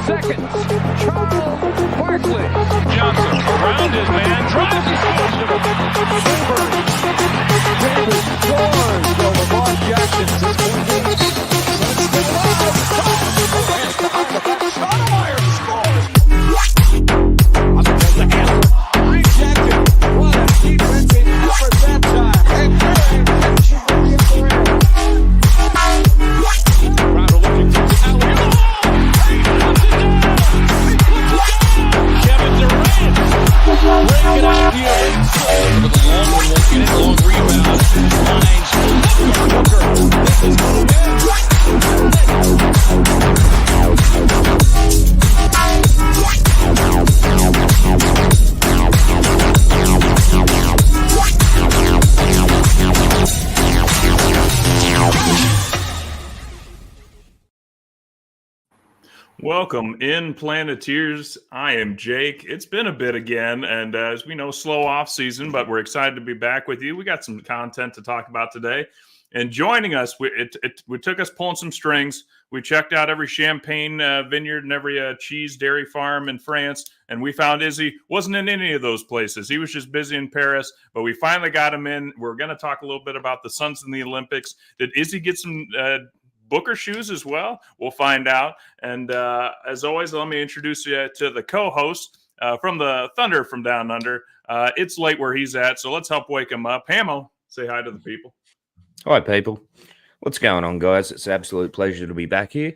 seconds. Charles Barkley. Johnson around his man. Drives his Davis scores. So Lamar Jackson just Stoudemire scores. Jackson, what a defensive effort that time. And Curry should be in the rim. Crowder looking to the alley. He puts it down. Kevin Durant. Break it out here. With a long one, looking at long rebound. Finds Booker. This is Welcome in, Planeteers. I am Jake. It's been a bit again, and as we know, slow off season, but we're excited to be back with you. We got some content to talk about today. And joining us, it took us pulling some strings. We checked out every champagne vineyard and every cheese dairy farm in France, and we found Hizi wasn't in any of those places. He was just busy in Paris, but we finally got him in. We're going to talk a little bit about the Suns in the Olympics. Did Hizi get some Booker shoes as well? We'll find out. And as always, let me introduce you to the co-host from the Thunder from Down Under. It's late where he's at, so let's help wake him up. Hamo, say hi to the people. Hi, people. What's going on, guys? It's an absolute pleasure to be back here.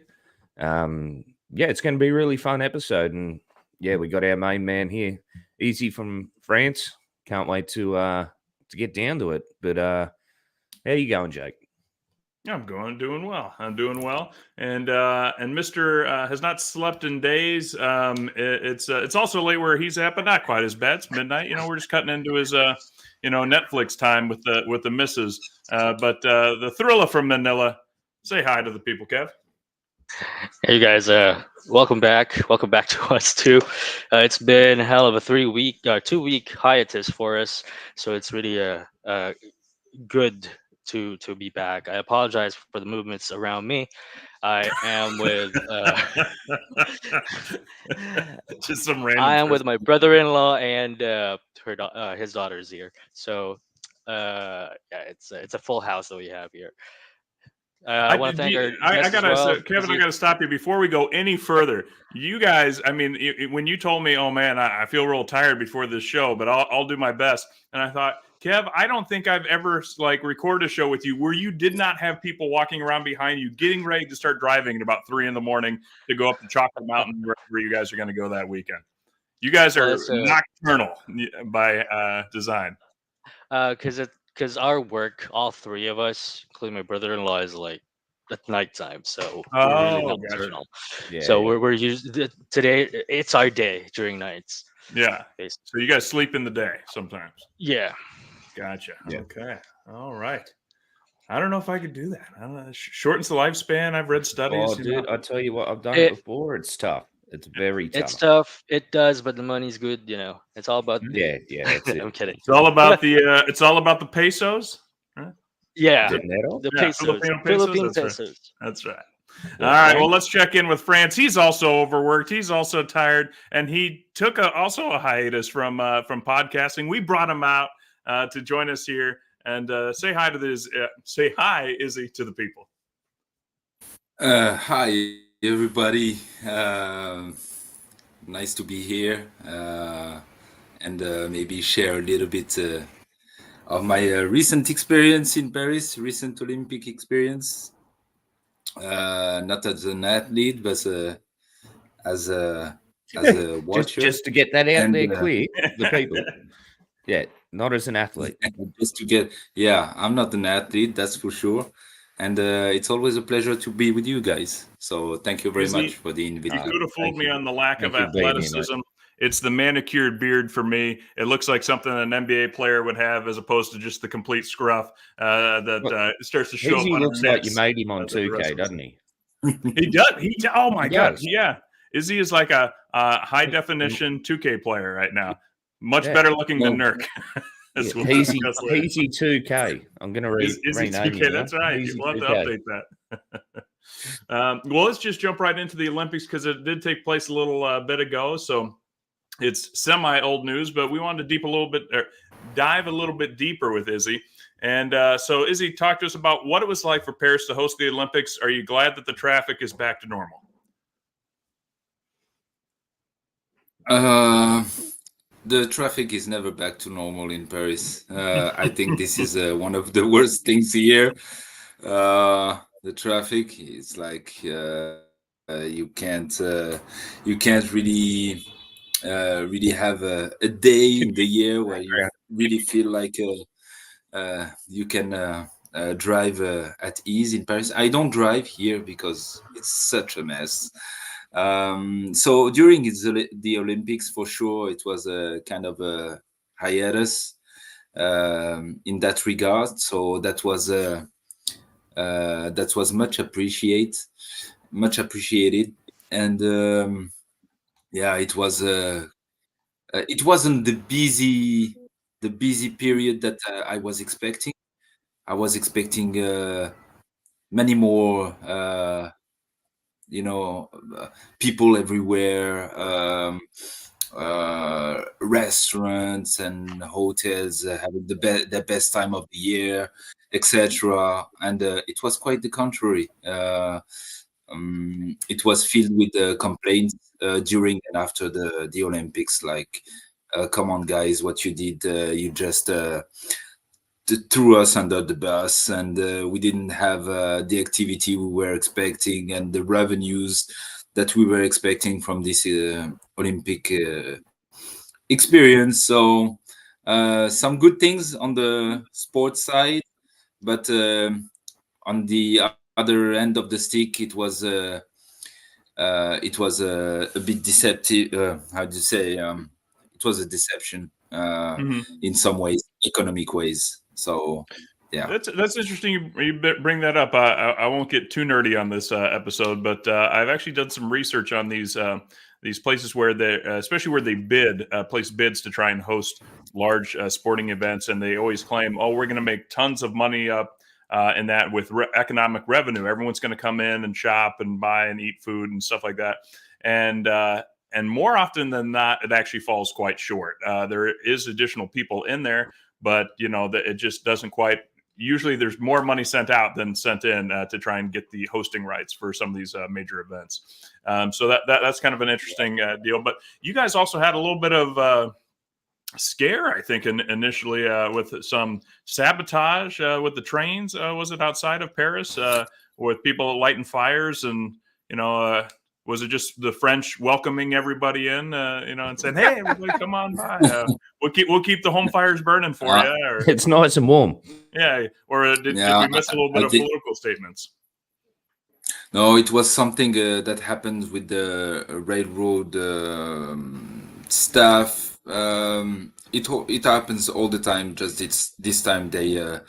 It's going to be a really fun episode. And, we got our main man here, Hizi from France. Can't wait to get down to it. But how you going, Jake? I'm doing well. And Mr. Has not slept in days. It's also late where he's at, but not quite as bad. It's midnight. We're just cutting into his Netflix time with the missus. But the Thriller from Manila, say hi to the people, Kev. Hey, you guys. Welcome back. Welcome back to us too. It's been a hell of a 2-week hiatus for us. So it's really good to be back. I apologize for the movements around me. I am with just some random. I am with my brother-in-law and his daughter's here. So it's a full house that we have here. I want to thank her. Kevin, I gotta stop you before we go any further. You guys, I mean, when you told me, oh man, I feel real tired before this show, but I'll do my best. And I thought, Kev, I don't think I've ever recorded a show with you where you did not have people walking around behind you, getting ready to start driving at about 3 a.m. to go up to Chocolate Mountain, wherever you guys are going to go that weekend. You guys are nocturnal by design. Because our work, all three of us, including my brother-in-law, is at nighttime. So we're really nocturnal. Gotcha. Yeah, so we're usually today. It's our day during nights. Yeah. Basically. So you guys sleep in the day sometimes. Yeah. Gotcha. Yeah. Okay. All right. I don't know if I could do that. I don't know. Shortens the lifespan. I've read studies. Oh, dude, I'll tell you what. I've done it before. It's tough. It's very tough. It's tough. It does, but the money's good. It's all about. Yeah. That's it. I'm kidding. It's all about the. It's all about the pesos. Right? Yeah. The pesos. Philippine pesos. That's right. All right. Well, let's check in with France. He's also overworked. He's also tired, and he took also a hiatus from podcasting. We brought him out to join us here and say hi to Hizi, to the people. Hi, everybody. Nice to be here and maybe share a little bit of my recent experience in Paris, recent Olympic experience. Not as an athlete, but as a watcher. just to get that out there clear, the people. Yeah, not as an athlete. Just to get, I'm not an athlete, that's for sure. And it's always a pleasure to be with you guys. So thank you very much for the invitation. You could have fooled me on the lack of athleticism. It's the manicured beard for me. It looks like something an NBA player would have as opposed to just the complete scruff that starts to show up. He looks like you made him on 2K, doesn't he? He does. Oh, my God. Yeah. Hizi is like a high-definition 2K player right now. Much better looking than Nurk. Hizi 2K. I'm going to rename Hizi 2K, that's right. You'll have to update that. Well, let's just jump right into the Olympics because it did take place a little bit ago. So it's semi old news, but we wanted to dive a little bit deeper with Izzy. And so, Izzy, talk to us about what it was like for Paris to host the Olympics. Are you glad that the traffic is back to normal? The traffic is never back to normal in Paris. I think this is one of the worst things here. The traffic is like you can't really have a day in the year where you really feel like you can drive at ease in Paris. I don't drive here because it's such a mess. So during the Olympics, for sure, it was a kind of a hiatus in that regard. So that was much appreciated, and yeah, it wasn't the busy period that I was expecting. I was expecting many more. People everywhere, restaurants and hotels having the best time of the year, etc. And it was quite the contrary. It was filled with complaints during and after the Olympics, like, come on, guys, what you did, you just threw us under the bus, and we didn't have the activity we were expecting and the revenues that we were expecting from this Olympic experience. So some good things on the sports side, but on the other end of the stick, it was a bit deceptive. How do you say? It was a deception in some ways, economic ways. So yeah, That's interesting. You bring that up. I won't get too nerdy on this episode, but I've actually done some research on these places where they, especially where they place bids to try and host large sporting events, and they always claim, "Oh, we're going to make tons of money up in that with economic revenue. Everyone's going to come in and shop and buy and eat food and stuff like that." And more often than not, it actually falls quite short. There is additional people in there, but it just doesn't quite. Usually, there's more money sent out than sent in to try and get the hosting rights for some of these major events. So that's kind of an interesting deal. But you guys also had a little bit of scare, I think, initially with some sabotage with the trains. Was it outside of Paris with people lighting fires and was it just the French welcoming everybody in, and saying, "Hey, everybody, come on by. We'll keep the home fires burning for you." Or, It's nice and warm. yeah, or did we miss a little bit of political statements? No, it was something that happened with the railroad staff. It happens all the time. Just this time they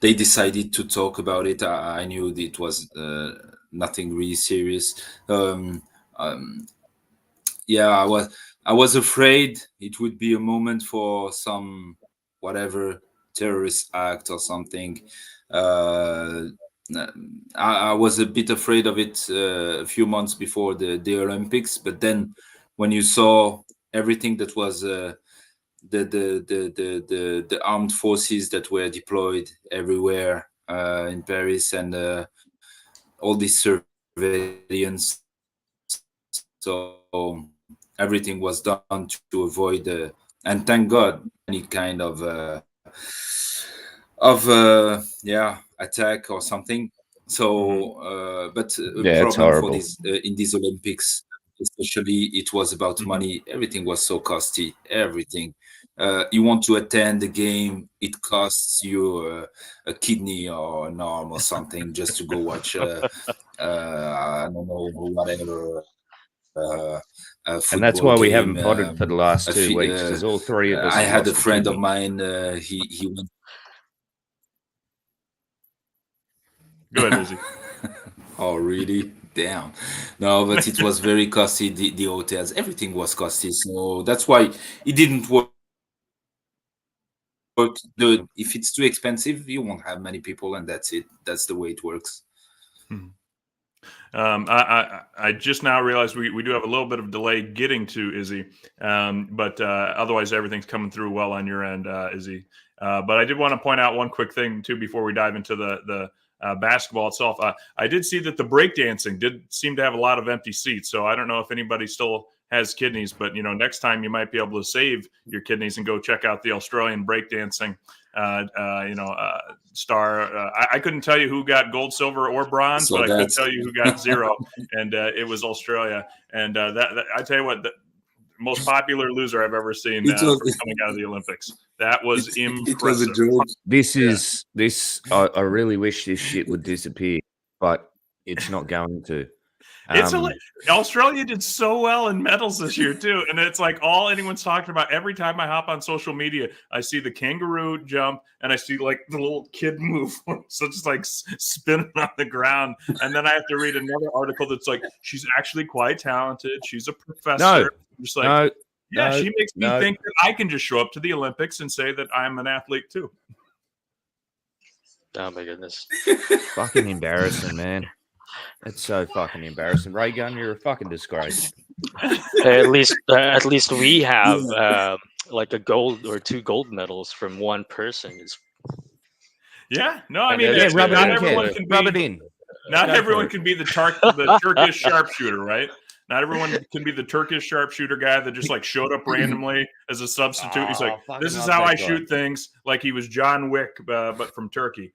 decided to talk about it. I knew it was nothing really serious. Yeah, I was afraid it would be a moment for some whatever terrorist act or something. I was a bit afraid of it a few months before the Olympics, but then when you saw everything that was the armed forces that were deployed everywhere in Paris, and all this surveillance, so everything was done to avoid and thank God, any kind of attack or something. So but Yeah, it's problem for horrible. this in these Olympics especially, it was about money. Everything was so costly. Everything you want to attend the game, it costs you a kidney or an arm or something just to go watch I don't know, whatever And that's football why we game. haven't potted for the last 2 weeks, because all three of us I have had a lost friend of kidney. mine. He went. Go ahead, Izzy. Oh, really? Damn. No, but it was very costly. The hotels, everything was costly. So that's why it didn't work. If it's too expensive, you won't have many people, and that's it. That's the way it works. I just now realized we do have a little bit of delay getting to Izzy, but otherwise everything's coming through well on your end, Izzy. But I did want to point out one quick thing too before we dive into the basketball itself. I did see that the breakdancing did seem to have a lot of empty seats, so I don't know if anybody still has kidneys, but next time you might be able to save your kidneys and go check out the Australian breakdancing star. I couldn't tell you who got gold, silver, or bronze, but I could tell you who got zero, and it was Australia. And that I tell you what, the most popular loser I've ever seen coming out of the Olympics. That was impressive. It was a joke. This. I really wish this shit would disappear, but it's not going to. Australia did so well in medals this year too, and it's like all anyone's talking about. Every time I hop on social media, I see the kangaroo jump and I see like the little kid move, so just like spinning on the ground. And then I have to read another article that's like she's actually quite talented. She's a professor. Just like she makes me think that I can just show up to the Olympics and say that I'm an athlete too. Oh my goodness! Fucking embarrassing, man. It's so fucking embarrassing. Ray Gunn, you're a fucking disgrace. At least we have like a gold or 2 gold medals from one person. I mean, rub it in. Not everyone can be the Turkish sharpshooter, right? Not everyone can be the Turkish sharpshooter guy that just like showed up randomly as a substitute. He's like, this is how I shoot things. Like he was John Wick, but from Turkey.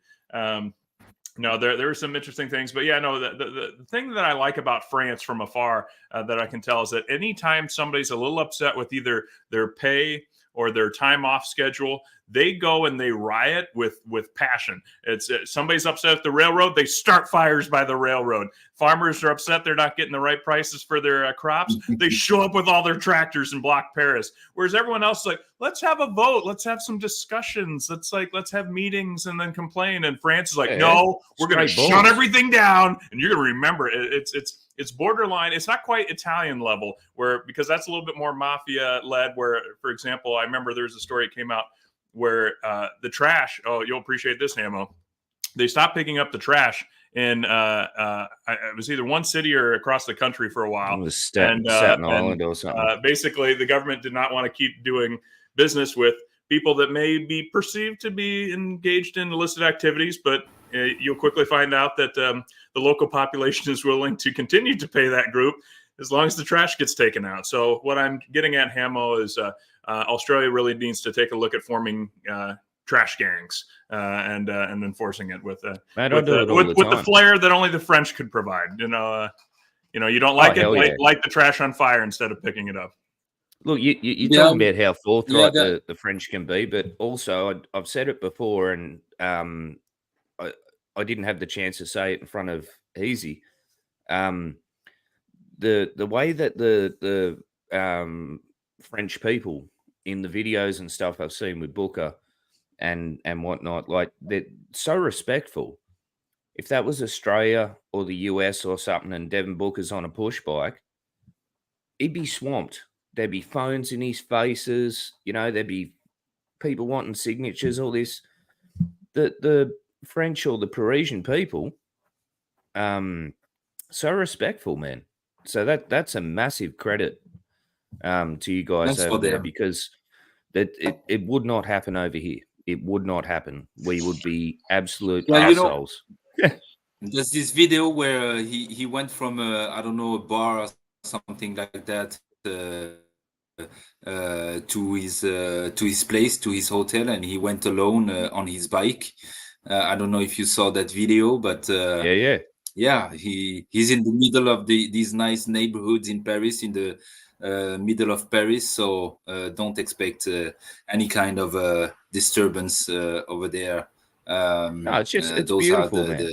No, there are some interesting things, but the thing that I like about France from afar that I can tell is that anytime somebody's a little upset with either their pay or their time off schedule, they go and they riot with passion. It's somebody's upset at the railroad, they start fires by the railroad. Farmers are upset they're not getting the right prices for their crops. They show up with all their tractors and block Paris. Whereas everyone else is like, let's have a vote, let's have some discussions, let's have meetings and then complain. And France is like, no, we're going to shut everything down, and you're going to remember it. It's borderline. It's not quite Italian level, because that's a little bit more mafia led. Where, for example, I remember there's a story that came out where the trash. Oh, you'll appreciate this, Hamo. They stopped picking up the trash in it was either one city or across the country for a while. It was Staten Island or something. Basically, the government did not want to keep doing business with people that may be perceived to be engaged in illicit activities, but you'll quickly find out that the local population is willing to continue to pay that group as long as the trash gets taken out. So what I'm getting at, Hamo, is Australia really needs to take a look at forming trash gangs and enforcing it with the flair that only the French could provide. You don't like light the trash on fire instead of picking it up. Look, you're talking about how forthright the French can be, but also I've said it before, and I didn't have the chance to say it in front of Hizi. The way that the French people in the videos and stuff I've seen with Booker and whatnot, like, they're so respectful. If that was Australia or the US or something and Devin Booker's on a push bike, he'd be swamped. There'd be phones in his faces, there'd be people wanting signatures, all this. The French or the Parisian people, so respectful, man. So that's a massive credit to you guys over there, because it would not happen over here. It would not happen. We would be absolute assholes. There's this video where he went from a bar or something like that to his place, to his hotel, and he went alone on his bike. I don't know if you saw that video, but he's in the middle of these nice neighborhoods in Paris, in the middle of Paris, so don't expect any kind of disturbance over there. No, it's beautiful, man.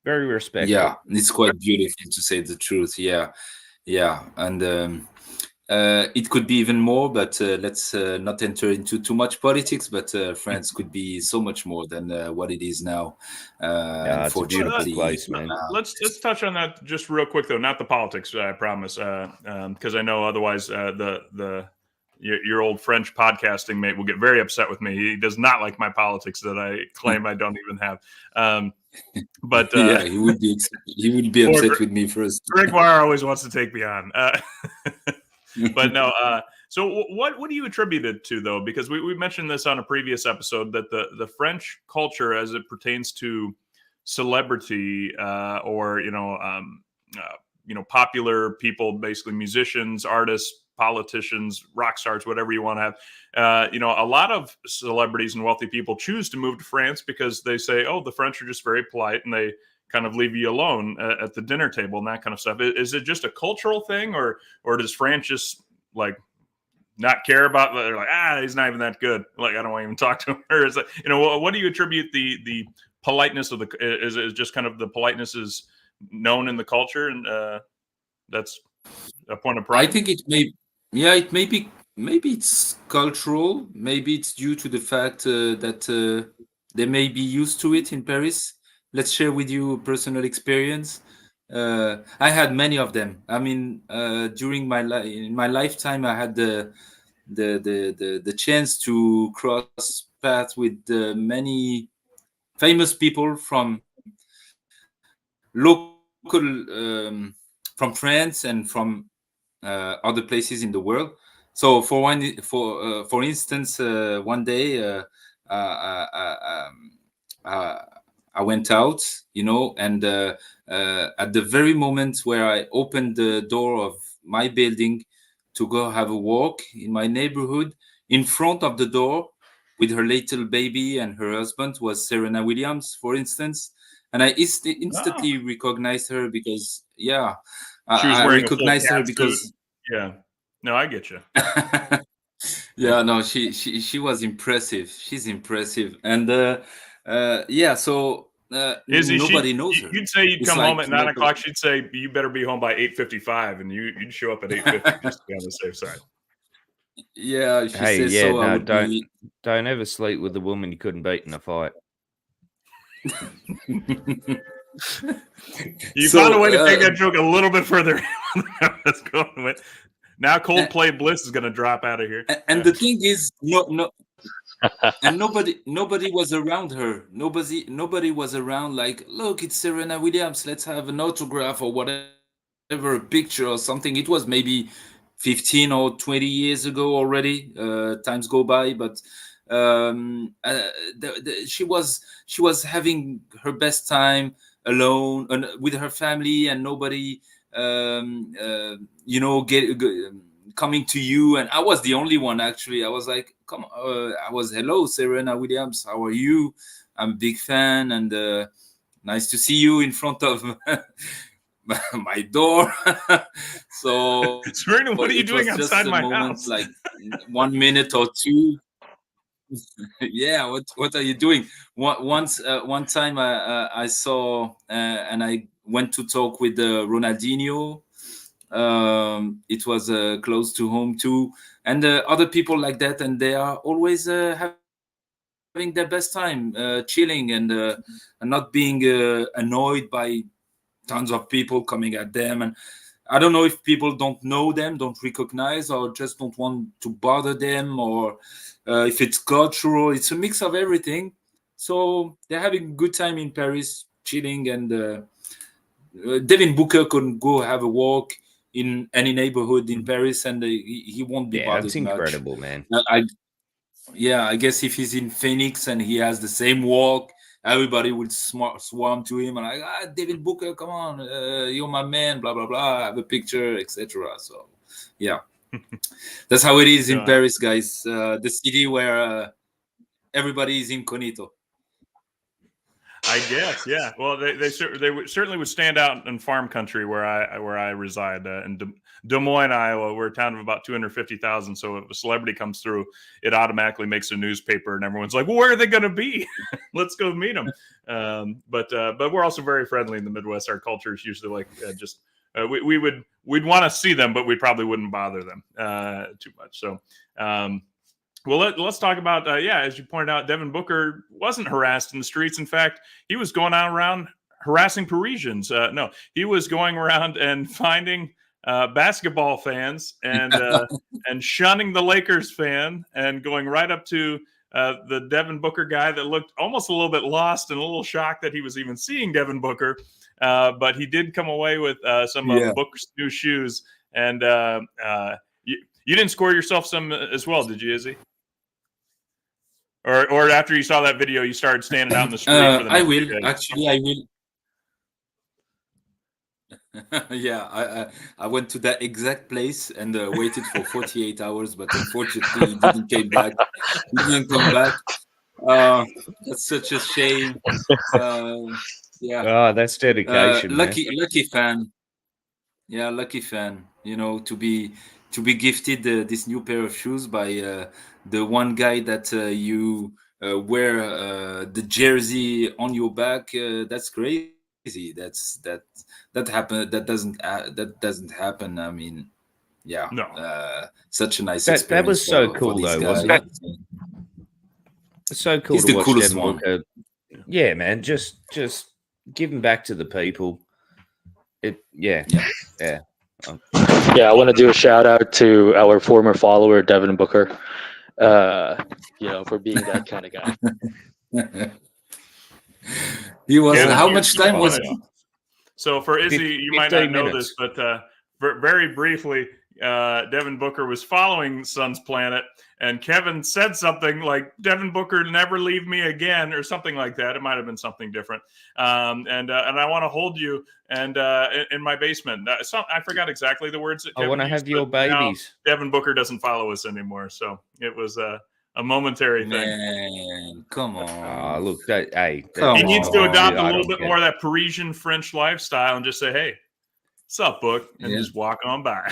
Very respectful. Yeah, it's quite beautiful, to say the truth. Yeah, and it could be even more, but let's not enter into too much politics. But France could be so much more than what it is now. It's a beautiful place, man. Let's touch on that just real quick, though. Not the politics, I promise, because I know otherwise the your old French podcasting mate will get very upset with me. He does not like my politics that I claim I don't even have. But yeah, he would be upset with me first. Gregoire always wants to take me on. But no. So what do you attribute it to, though? Because we mentioned this on a previous episode, that the French culture, as it pertains to celebrity or popular people, basically musicians, artists, politicians, rock stars, whatever you want to have. A lot of celebrities and wealthy people choose to move to France because they say, oh, the French are just very polite and they kind of leave you alone at the dinner table and that kind of stuff. Is it just a cultural thing, or does France just like not care about? They're like, he's not even that good. Like, I don't want to even talk to him. Or is it, what do you attribute the politeness of is it just kind of the politeness is known in the culture, and that's a point of pride? I think it may be, maybe it's cultural, maybe it's due to the fact that they may be used to it in Paris. Let's share with you a personal experience. I had many of them. I mean, during in my lifetime, I had the chance to cross paths with many famous people from local, from France and from other places in the world. So for instance, one day I went out, and at the very moment where I opened the door of my building to go have a walk in my neighborhood, in front of the door with her little baby and her husband was Serena Williams, for instance. And I instantly recognized her because, she was I wearing a full recognized her cat because suit. Yeah. No, I get you. yeah, no, she was impressive. She's impressive. And so nobody knows her. You'd say you'd It's come like home at 9 o'clock. She'd say you better be home by 8:55, and you'd show up at 8:50 just to be on the safe side. Yeah, if she Hey, says yeah, so, I no, would don't ever sleep with the woman you couldn't beat in a fight. You found a way to take that joke a little bit further. Let's go with. Now Coldplay Bliss is going to drop out of here. And the thing is, no, and nobody was around her. Nobody was around. Like, look, it's Serena Williams. Let's have an autograph or whatever, a picture or something. It was maybe 15 or 20 years ago already. Times go by, but she was having her best time alone and with her family, and nobody coming to you. And I was the only one, actually. I was like, hello, Serena Williams, how are you? I'm a big fan, and nice to see you in front of my door. So Serena, what are you doing outside my house? Like 1 minute or two. Yeah, what are you doing? One time I saw and I went to talk with Ronaldinho. It was close to home too, and other people like that, and they are always having their best time, chilling and not being annoyed by tons of people coming at them. And I don't know if people don't know them, don't recognize, or just don't want to bother them, or if it's cultural. It's a mix of everything. So they're having a good time in Paris, chilling, and Devin Booker can go have a walk in any neighborhood in Paris, and he won't be bothered. That's incredible, man. I guess if he's in Phoenix and he has the same walk, everybody would swarm to him and like, David Booker, come on, you're my man, blah blah blah, have a picture, etc. So yeah, that's how it is in Paris, guys. The city where everybody is incognito. I guess, yeah. Well, they certainly would stand out in farm country where I reside in Des Moines, Iowa. We're a town of about 250,000. So if a celebrity comes through, it automatically makes a newspaper, and everyone's like, "Well, where are they going to be? Let's go meet them." But we're also very friendly in the Midwest. Our culture is usually like we'd want to see them, but we probably wouldn't bother them too much. So. Well, let's talk about, as you pointed out, Devin Booker wasn't harassed in the streets. In fact, he was going out around harassing Parisians. No, he was going around and finding basketball fans and shunning the Lakers fan and going right up to the Devin Booker guy that looked almost a little bit lost and a little shocked that he was even seeing Devin Booker. But he did come away with some of Booker's new shoes. And you didn't score yourself some as well, did you, Izzy? Or after you saw that video, you started standing out in the street? For the I will. Actually, I will. Yeah, I went to that exact place and waited for 48 hours, but unfortunately, he didn't came back. He didn't come back. That's such a shame. Yeah. Oh, that's dedication. Lucky fan. Yeah, lucky fan. You know, to be gifted this new pair of shoes by the one guy that you wear the jersey on your back. That's crazy. That happened. That doesn't happen. I mean, yeah. No. Such a nice That experience. was so cool, though, wasn't it? It's so cool He's to the watch coolest Devin one. Booker. Yeah, man. Just giving back to the people. Yeah. Yeah, I want to do a shout out to our former follower Devin Booker. For being that kind of guy. He was. Yeah, how much time was it? So for Izzy, you might not 15 know minutes. this, but very briefly, Devin Booker was following Sun's Planet, and Kevin said something like, "Devin Booker, never leave me again," or something like that. It might have been something different. And I want to hold you and in my basement. I forgot exactly the words that I Kevin want to used, have your but now babies. Devin Booker doesn't follow us anymore, so it was a momentary thing. Man, come on. Oh, look, hey. Come He needs to on. adopt a I little don't bit care. more of that Parisian French lifestyle and just say, "Hey, what's up, Book?" and Yeah. just walk on by.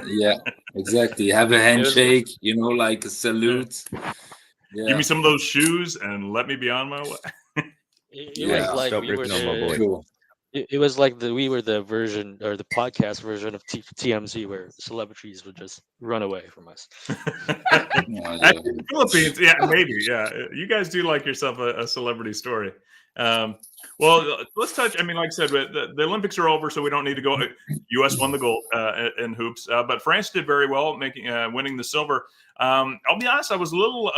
Yeah, exactly. Have a handshake, like a salute. Yeah. Give me some of those shoes and let me be on my way. It was like Stop we were ripping on my boy. Cool. it was like we were the version or the podcast version of TMZ where celebrities would just run away from us. Yeah. Philippines, yeah, maybe, yeah. You guys do like yourself a celebrity story. Well, let's touch. I mean, like I said, the Olympics are over, so we don't need to go. U.S. won the gold in hoops, but France did very well, winning the silver. I'll be honest, I was a little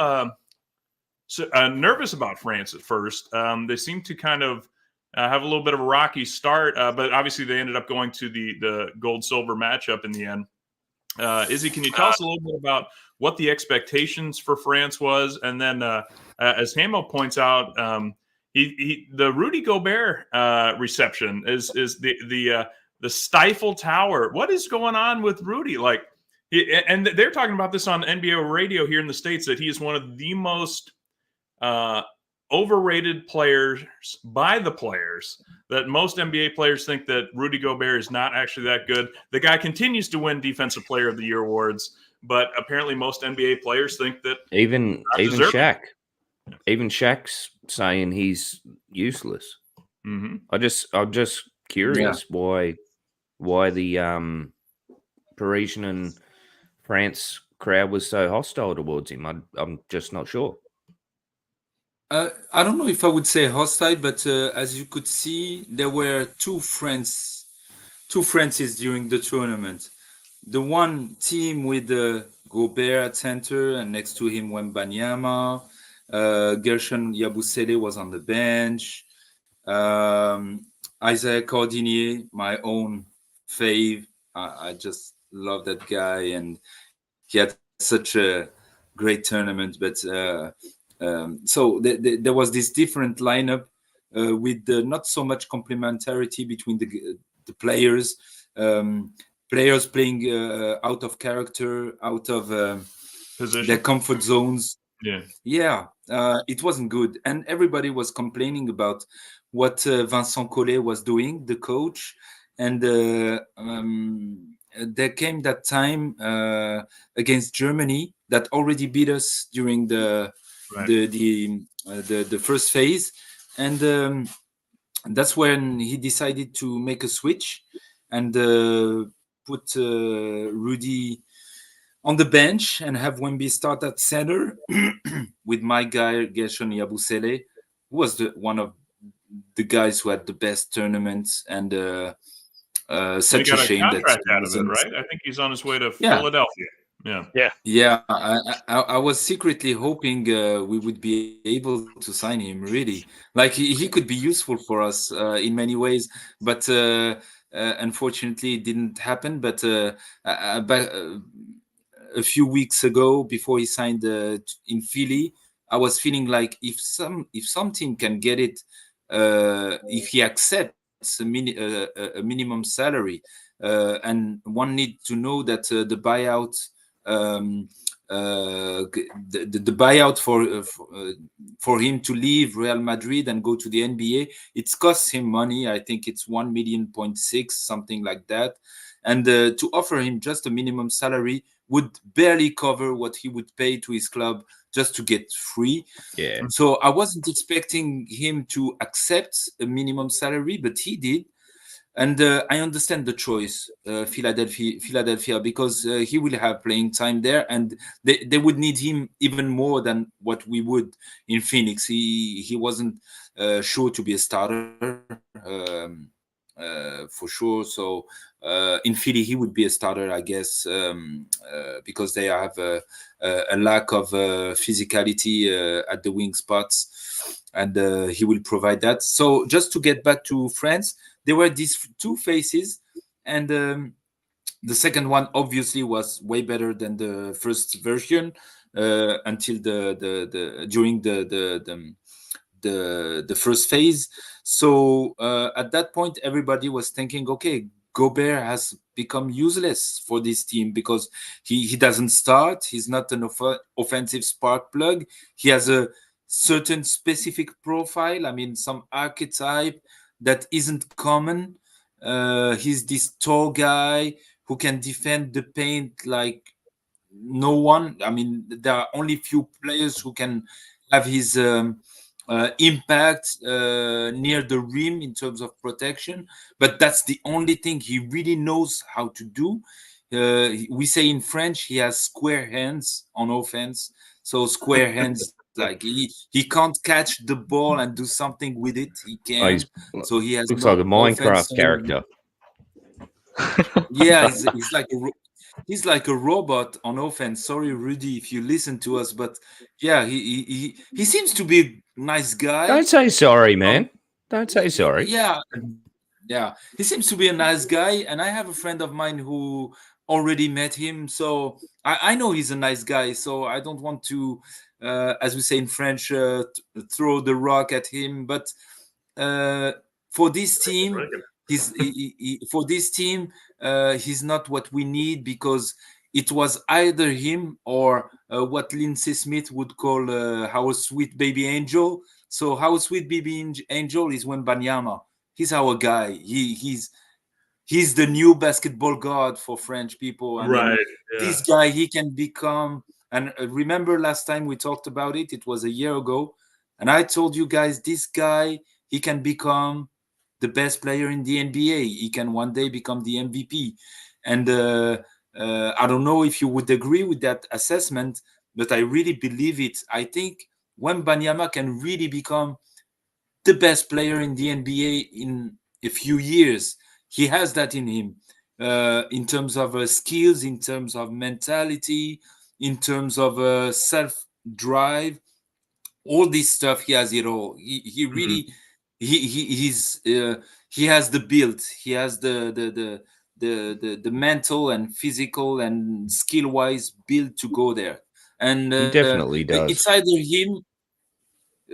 nervous about France at first. They seemed to kind of have a little bit of a rocky start, but obviously they ended up going to the gold-silver matchup in the end. Izzy, can you tell us a little bit about what the expectations for France was? And then, as Hamo points out, the Rudy Gobert reception is the Stifle Tower. What is going on with Rudy? And they're talking about this on NBA radio here in the States, that he is one of the most overrated players by the players, that most NBA players think that Rudy Gobert is not actually that good. The guy continues to win Defensive Player of the Year awards, but apparently most NBA players think that Even deserving. Shaq. Even Shaq's saying he's useless. Mm-hmm. I'm just curious why the Parisian and France crowd was so hostile towards him. I'm just not sure. I don't know if I would say hostile, but as you could see, there were two Frances during the tournament. The one team with Gobert at center, and next to him Wembanyama. Gershon Yabusele was on the bench. Isaiah Cordinier, my own fave. I just love that guy, and he had such a great tournament. But so there was this different lineup with not so much complementarity between the players. Players playing out of character, out of their comfort zones. Yeah, it wasn't good, and everybody was complaining about what Vincent Collet was doing, the coach, and there came that time against Germany that already beat us during the first phase, and that's when he decided to make a switch and put Rudy on the bench and have Wemby start at center with my guy Gershon Yabusele, who was one of the guys who had the best tournaments and He such got a a shame that contract he out of it, wasn't. right? I think he's on his way to Yeah. Philadelphia. Yeah. Yeah, I was secretly hoping we would be able to sign him. Really, like he could be useful for us in many ways, but unfortunately, it didn't happen. But a few weeks ago, before he signed in Philly, I was feeling like if some team can get it, if he accepts a minimum salary, and one need to know that the buyout. The buyout for him to leave Real Madrid and go to the NBA, it's cost him money. I think it's 1.6 million, something like that. And to offer him just a minimum salary would barely cover what he would pay to his club just to get free. Yeah. So I wasn't expecting him to accept a minimum salary, but he did. And I understand the choice, Philadelphia, because he will have playing time there, and they would need him even more than what we would in Phoenix. He wasn't sure to be a starter for sure. So in Philly, he would be a starter, I guess, because they have a lack of physicality at the wing spots, and he will provide that. So just to get back to France, there were these two faces, and the second one obviously was way better than the first version until during the first phase. So at that point, everybody was thinking, okay, Gobert has become useless for this team because he doesn't start. He's not an offensive spark plug. He has a certain specific profile. I mean, some archetype that isn't common. He's this tall guy who can defend the paint like no one. I mean, there are only few players who can have his impact near the rim in terms of protection, but that's the only thing he really knows how to do. We say in French, he has square hands on offense. So square hands, like he can't catch the ball and do something with it. He can. So he has looks no like a Minecraft offense. character. Yeah, he's like a robot on offense. Sorry, Rudy, if you listen to us, but yeah, he seems to be a nice guy. Don't say sorry, man. Don't say sorry. Yeah, he seems to be a nice guy, and I have a friend of mine who already met him, so I know he's a nice guy. So I don't want to, as we say in French, throw the rock at him. But for this team, he's not what we need, because it was either him or what Lindsay Smith would call our sweet baby angel. So our sweet baby angel is Wembanyama. He's our guy. He's the new basketball god for French people. I mean, this guy, he can become. And remember last time we talked about it, it was a year ago, and I told you guys, this guy, he can become the best player in the NBA. He can one day become the MVP. And I don't know if you would agree with that assessment, but I really believe it. I think Wembanyama can really become the best player in the NBA in a few years. He has that in him, in terms of skills, in terms of mentality, in terms of self-drive, all this stuff. He has it all. He really he has the build. He has the mental and physical and skill-wise build to go there. And he definitely does. It's either him.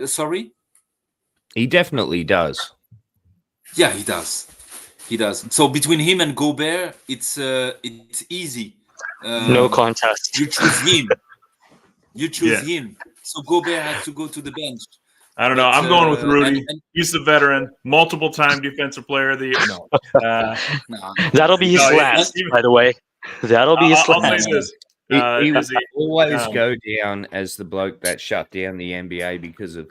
Sorry. He definitely does. Yeah, he does. He does. So between him and Gobert, it's easy. No contest. You choose him. Him. So Gobert has to go to the bench. I don't know. I'm going with Rudy. He's the veteran, multiple-time defensive player of the year. No. That'll be his last, by the way. That'll be his last. I'll say this. He was always go down as the bloke that shut down the NBA because of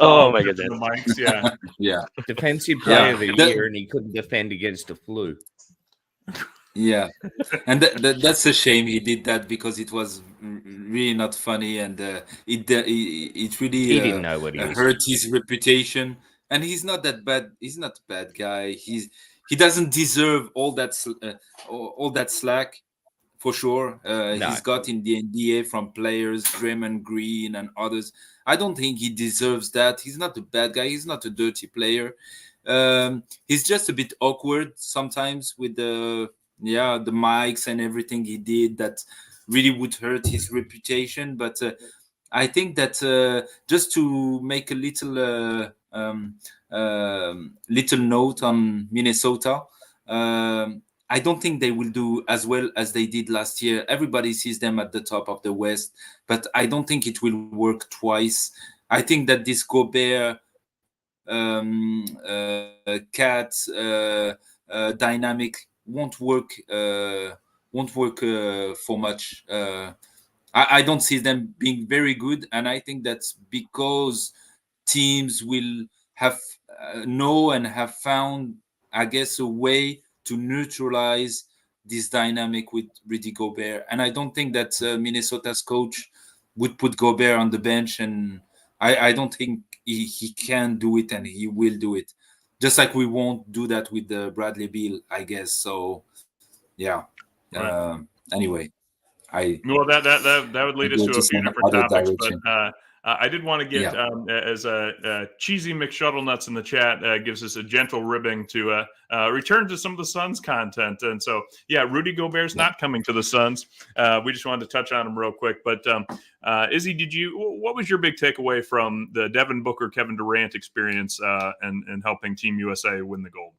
my goodness. Mics, yeah. Yeah. Defensive player of the year, and he couldn't defend against the flu. Yeah, and that's a shame he did that, because it was really not funny, and it really He didn't know what he was hurt his reputation. And he's not that bad. He's not a bad guy. He he doesn't deserve all that slack. For sure, No. he's got in the NBA from players, Draymond Green and others. I don't think he deserves that. He's not a bad guy. He's not a dirty player. He's just a bit awkward sometimes with the mics and everything he did that really would hurt his reputation. But I think that just to make a little note on Minnesota. I don't think they will do as well as they did last year. Everybody sees them at the top of the West, but I don't think it will work twice. I think that this Gobert cat dynamic won't work for much. I don't see them being very good, and I think that's because teams will have know and have found, I guess, a way to neutralize this dynamic with Rudy Gobert. And I don't think that Minnesota's coach would put Gobert on the bench, and I don't think he can do it, and he will do it. Just like we won't do that with Bradley Beal, I guess. So, yeah. Right. Anyway, Well, that would lead us go to a to few some different other topics, but direction. I did want to get Yeah. as Cheesy McShuttlenuts in the chat gives us a gentle ribbing to return to some of the Suns content, and so Rudy Gobert's not coming to the Suns. We just wanted to touch on him real quick, but Izzy, what was your big takeaway from the Devin Booker, Kevin Durant experience and helping Team USA win the gold?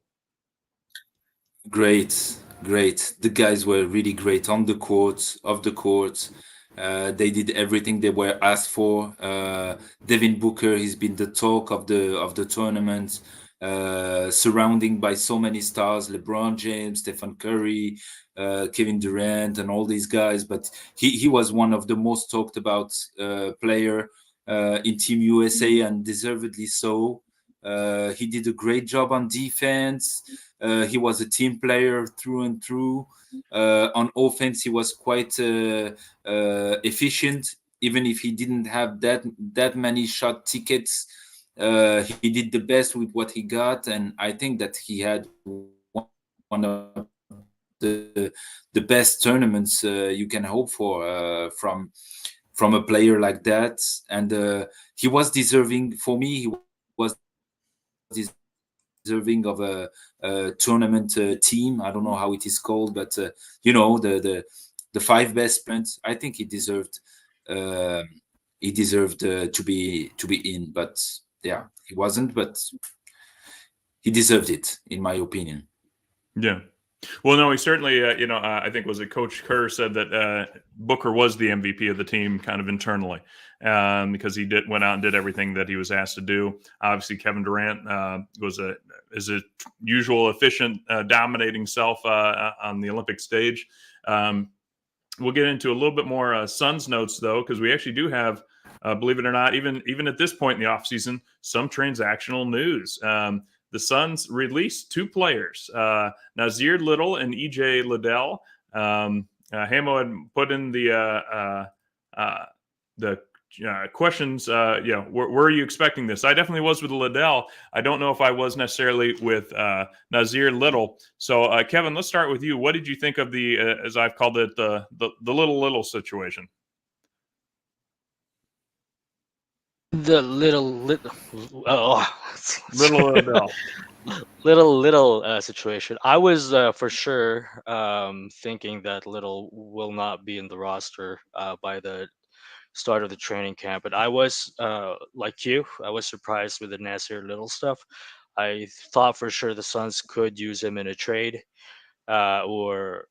Great. The guys were really great on the court, off the court. They did everything they were asked for. Devin Booker, he's been the talk of the tournament, surrounding by so many stars: LeBron James, Stephen Curry, Kevin Durant, and all these guys. But he was one of the most talked about player in Team USA, and deservedly so. He did a great job on defense. He was a team player through and through. On offense, he was quite efficient, even if he didn't have that many shot tickets. He did the best with what he got, and I think that he had one of the best tournaments you can hope for from a player like that. And he was deserving. For me, he was deserving of a tournament team. I don't know how it is called, but the 5 best players. I think he deserved to be in, but yeah, he wasn't. But he deserved it, in my opinion. Yeah. Well, no, he certainly, I think was it Coach Kerr said that Booker was the MVP of the team kind of internally because he went out and did everything that he was asked to do. Obviously, Kevin Durant is a usual efficient, dominating self on the Olympic stage. We'll get into a little bit more Suns notes, though, because we actually do have, believe it or not, even at this point in the offseason, some transactional news. The Suns released 2 players, Nazir Liddell and EJ Liddell. Hamo had put in the questions. Were you expecting this? I definitely was with Liddell. I don't know if I was necessarily with Nazir Liddell. So, Kevin, let's start with you. What did you think of the, as I've called it, the little situation? The little situation. I was for sure thinking that Little will not be in the roster by the start of the training camp, but I was like you, I was surprised with the Nasir Little stuff. I thought for sure the Suns could use him in a trade, or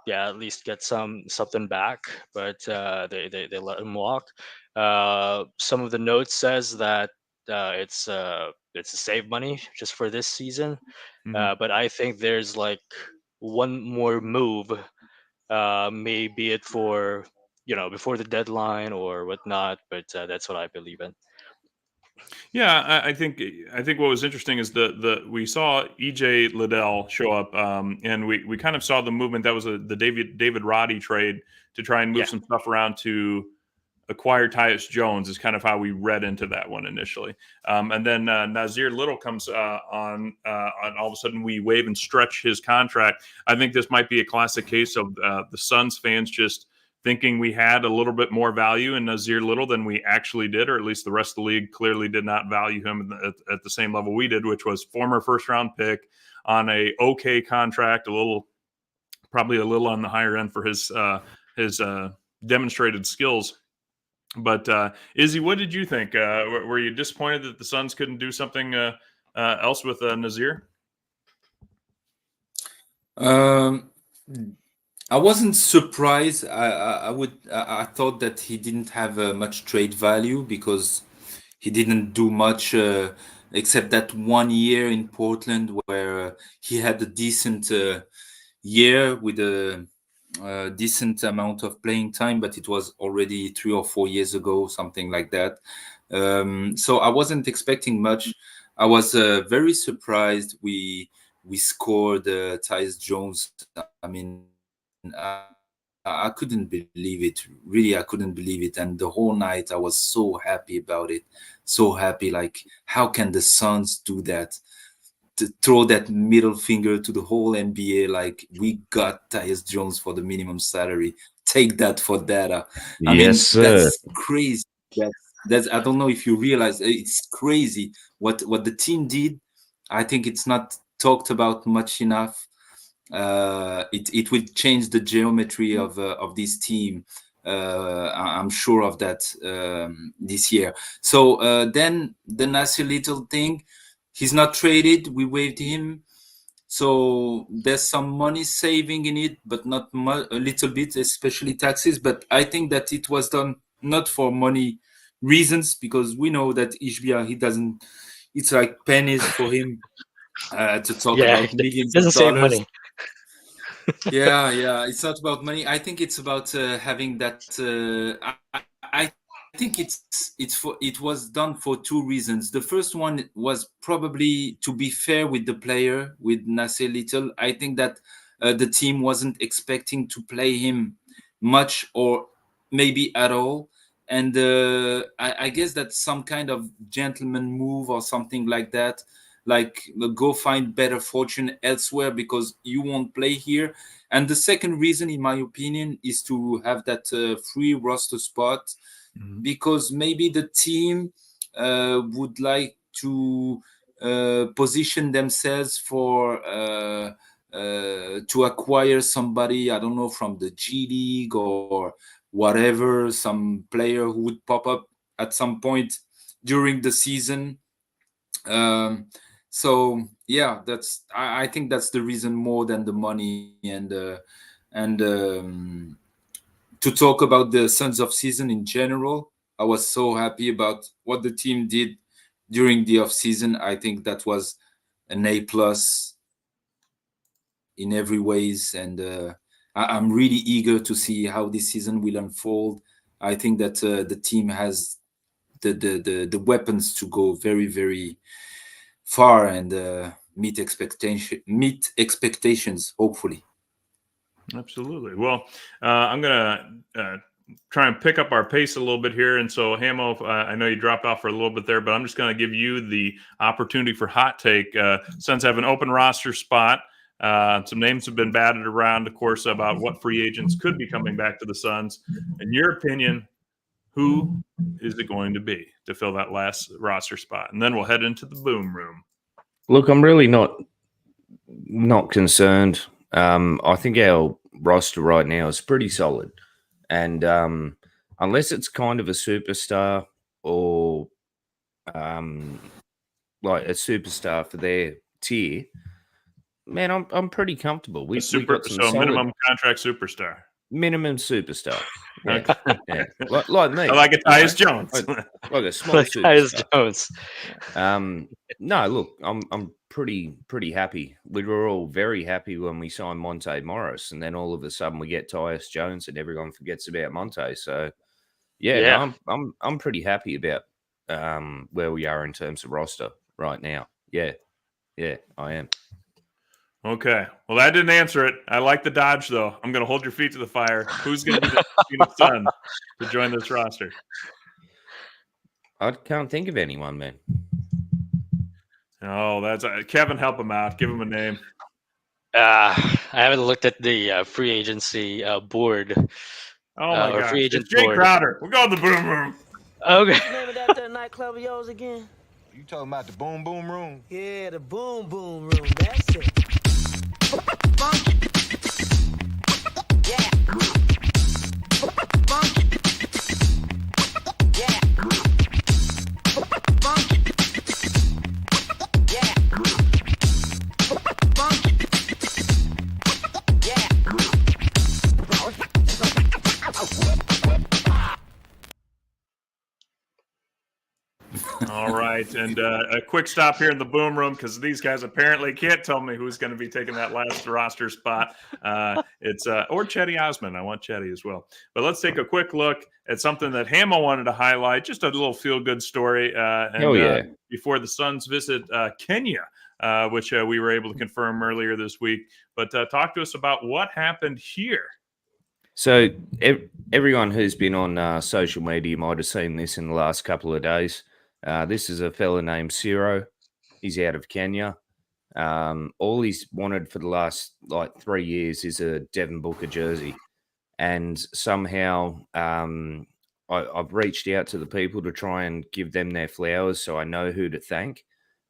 at least get something back, but they let him walk. Some of the notes says that it's to save money just for this season, but I think there's like one more move, maybe it for before the deadline or whatnot, but that's what I believe in. Yeah, I think what was interesting is we saw EJ Liddell show up, and we kind of saw the movement that was the David Roddy trade to try and move some stuff around to acquire Tyus Jones is kind of how we read into that one initially. And then Nazir Little comes on all of a sudden we waive and stretch his contract. I think this might be a classic case of the Suns fans just thinking we had a little bit more value in Nazir Little than we actually did, or at least the rest of the league clearly did not value him at the same level we did, which was former first-round pick on a okay contract, probably a little on the higher end for his demonstrated skills. But Izzy, what did you think? Were you disappointed that the Suns couldn't do something else with Nazir? I wasn't surprised. I thought that he didn't have much trade value because he didn't do much except that 1 year in Portland where he had a decent year with a decent amount of playing time, but it was already 3 or 4 years ago, something like that. So I wasn't expecting much. I was very surprised we scored Tyus Jones. I mean, I couldn't believe it. Really, I couldn't believe it. And the whole night, I was so happy about it. So happy. Like, how can the Suns do that? To throw that middle finger to the whole NBA, like, we got Tyus Jones for the minimum salary. Take that for data. I mean, that's crazy. That's I don't know if you realize it's crazy what the team did. I think it's not talked about much enough. It will change the geometry of this team. I'm sure of that this year. So then the Nasir Little thing, he's not traded. We waived him. So there's some money saving in it, but not a little bit, especially taxes. But I think that it was done not for money reasons, because we know that Ishbia, he doesn't, it's like pennies for him to talk about millions of dollars. Save money. Yeah, it's not about money. I think it's about having that. I think it was done for two reasons. The first one was probably to be fair with the player, with Nasir Little. I think that the team wasn't expecting to play him much or maybe at all. And I guess that's some kind of gentleman move or something like that. Like, go find better fortune elsewhere because you won't play here. And the second reason, in my opinion, is to have that free roster spot, because maybe the team would like to position themselves for to acquire somebody, I don't know, from the G League or whatever, some player who would pop up at some point during the season. So yeah, I think that's the reason more than the money. And to talk about the Suns of season in general, I was so happy about what the team did during the off season. I think that was an A+ in every ways, and I'm really eager to see how this season will unfold. I think that the team has the weapons to go very, very far and meet expectations, hopefully. Absolutely. Well, I'm gonna try and pick up our pace a little bit here, and so Hamo, I know you dropped off for a little bit there, but I'm just going to give you the opportunity for hot take. Suns have an open roster spot. Some names have been batted around, of course, about what free agents could be coming back to the Suns. In your opinion, who is it going to be to fill that last roster spot? And then we'll head into the boom room. Look, I'm really not concerned. I think our roster right now is pretty solid. And unless it's kind of a superstar or like a superstar for their tier, man, I'm pretty comfortable. We got some solid, minimum contract superstar. Minimum superstar. Yeah. Yeah. Like me. I like it, Tyus Jones. Like a small superstar. Tyus Jones. No, look, I'm pretty happy. We were all very happy when we signed Monte Morris, and then all of a sudden we get Tyus Jones, and everyone forgets about Monte. So, no, I'm pretty happy about where we are in terms of roster right now. Yeah, I am. Okay. Well, that didn't answer it. I like the dodge, though. I'm going to hold your feet to the fire. Who's going to be the Phoenix Sun to join this roster? I can't think of anyone, man. Oh, that's Kevin. Help him out. Give him a name. I haven't looked at the free agency board. Oh my or gosh. free agent It's Jake board. Crowder. We're going to the boom room. Okay. What's the name of that nightclub of yours again? You talking about the boom boom room? Yeah, the boom boom room. That's it. Funky. Yeah. Funky. Yeah. Funky. Yeah. Funky. Yeah. All right. And a quick stop here in the boom room because these guys apparently can't tell me who's going to be taking that last roster spot. It's or Chetty Osman. I want Chetty as well. But let's take a quick look at something that Hamo wanted to highlight, just a little feel-good story. Hell yeah. Before the Suns visit Kenya, which we were able to confirm earlier this week. But talk to us about what happened here. So everyone who's been on social media might have seen this in the last couple of days. This is a fella named Ciro. He's out of Kenya. All he's wanted for the last 3 years is a Devin Booker jersey. And somehow I've reached out to the people to try and give them their flowers so I know who to thank.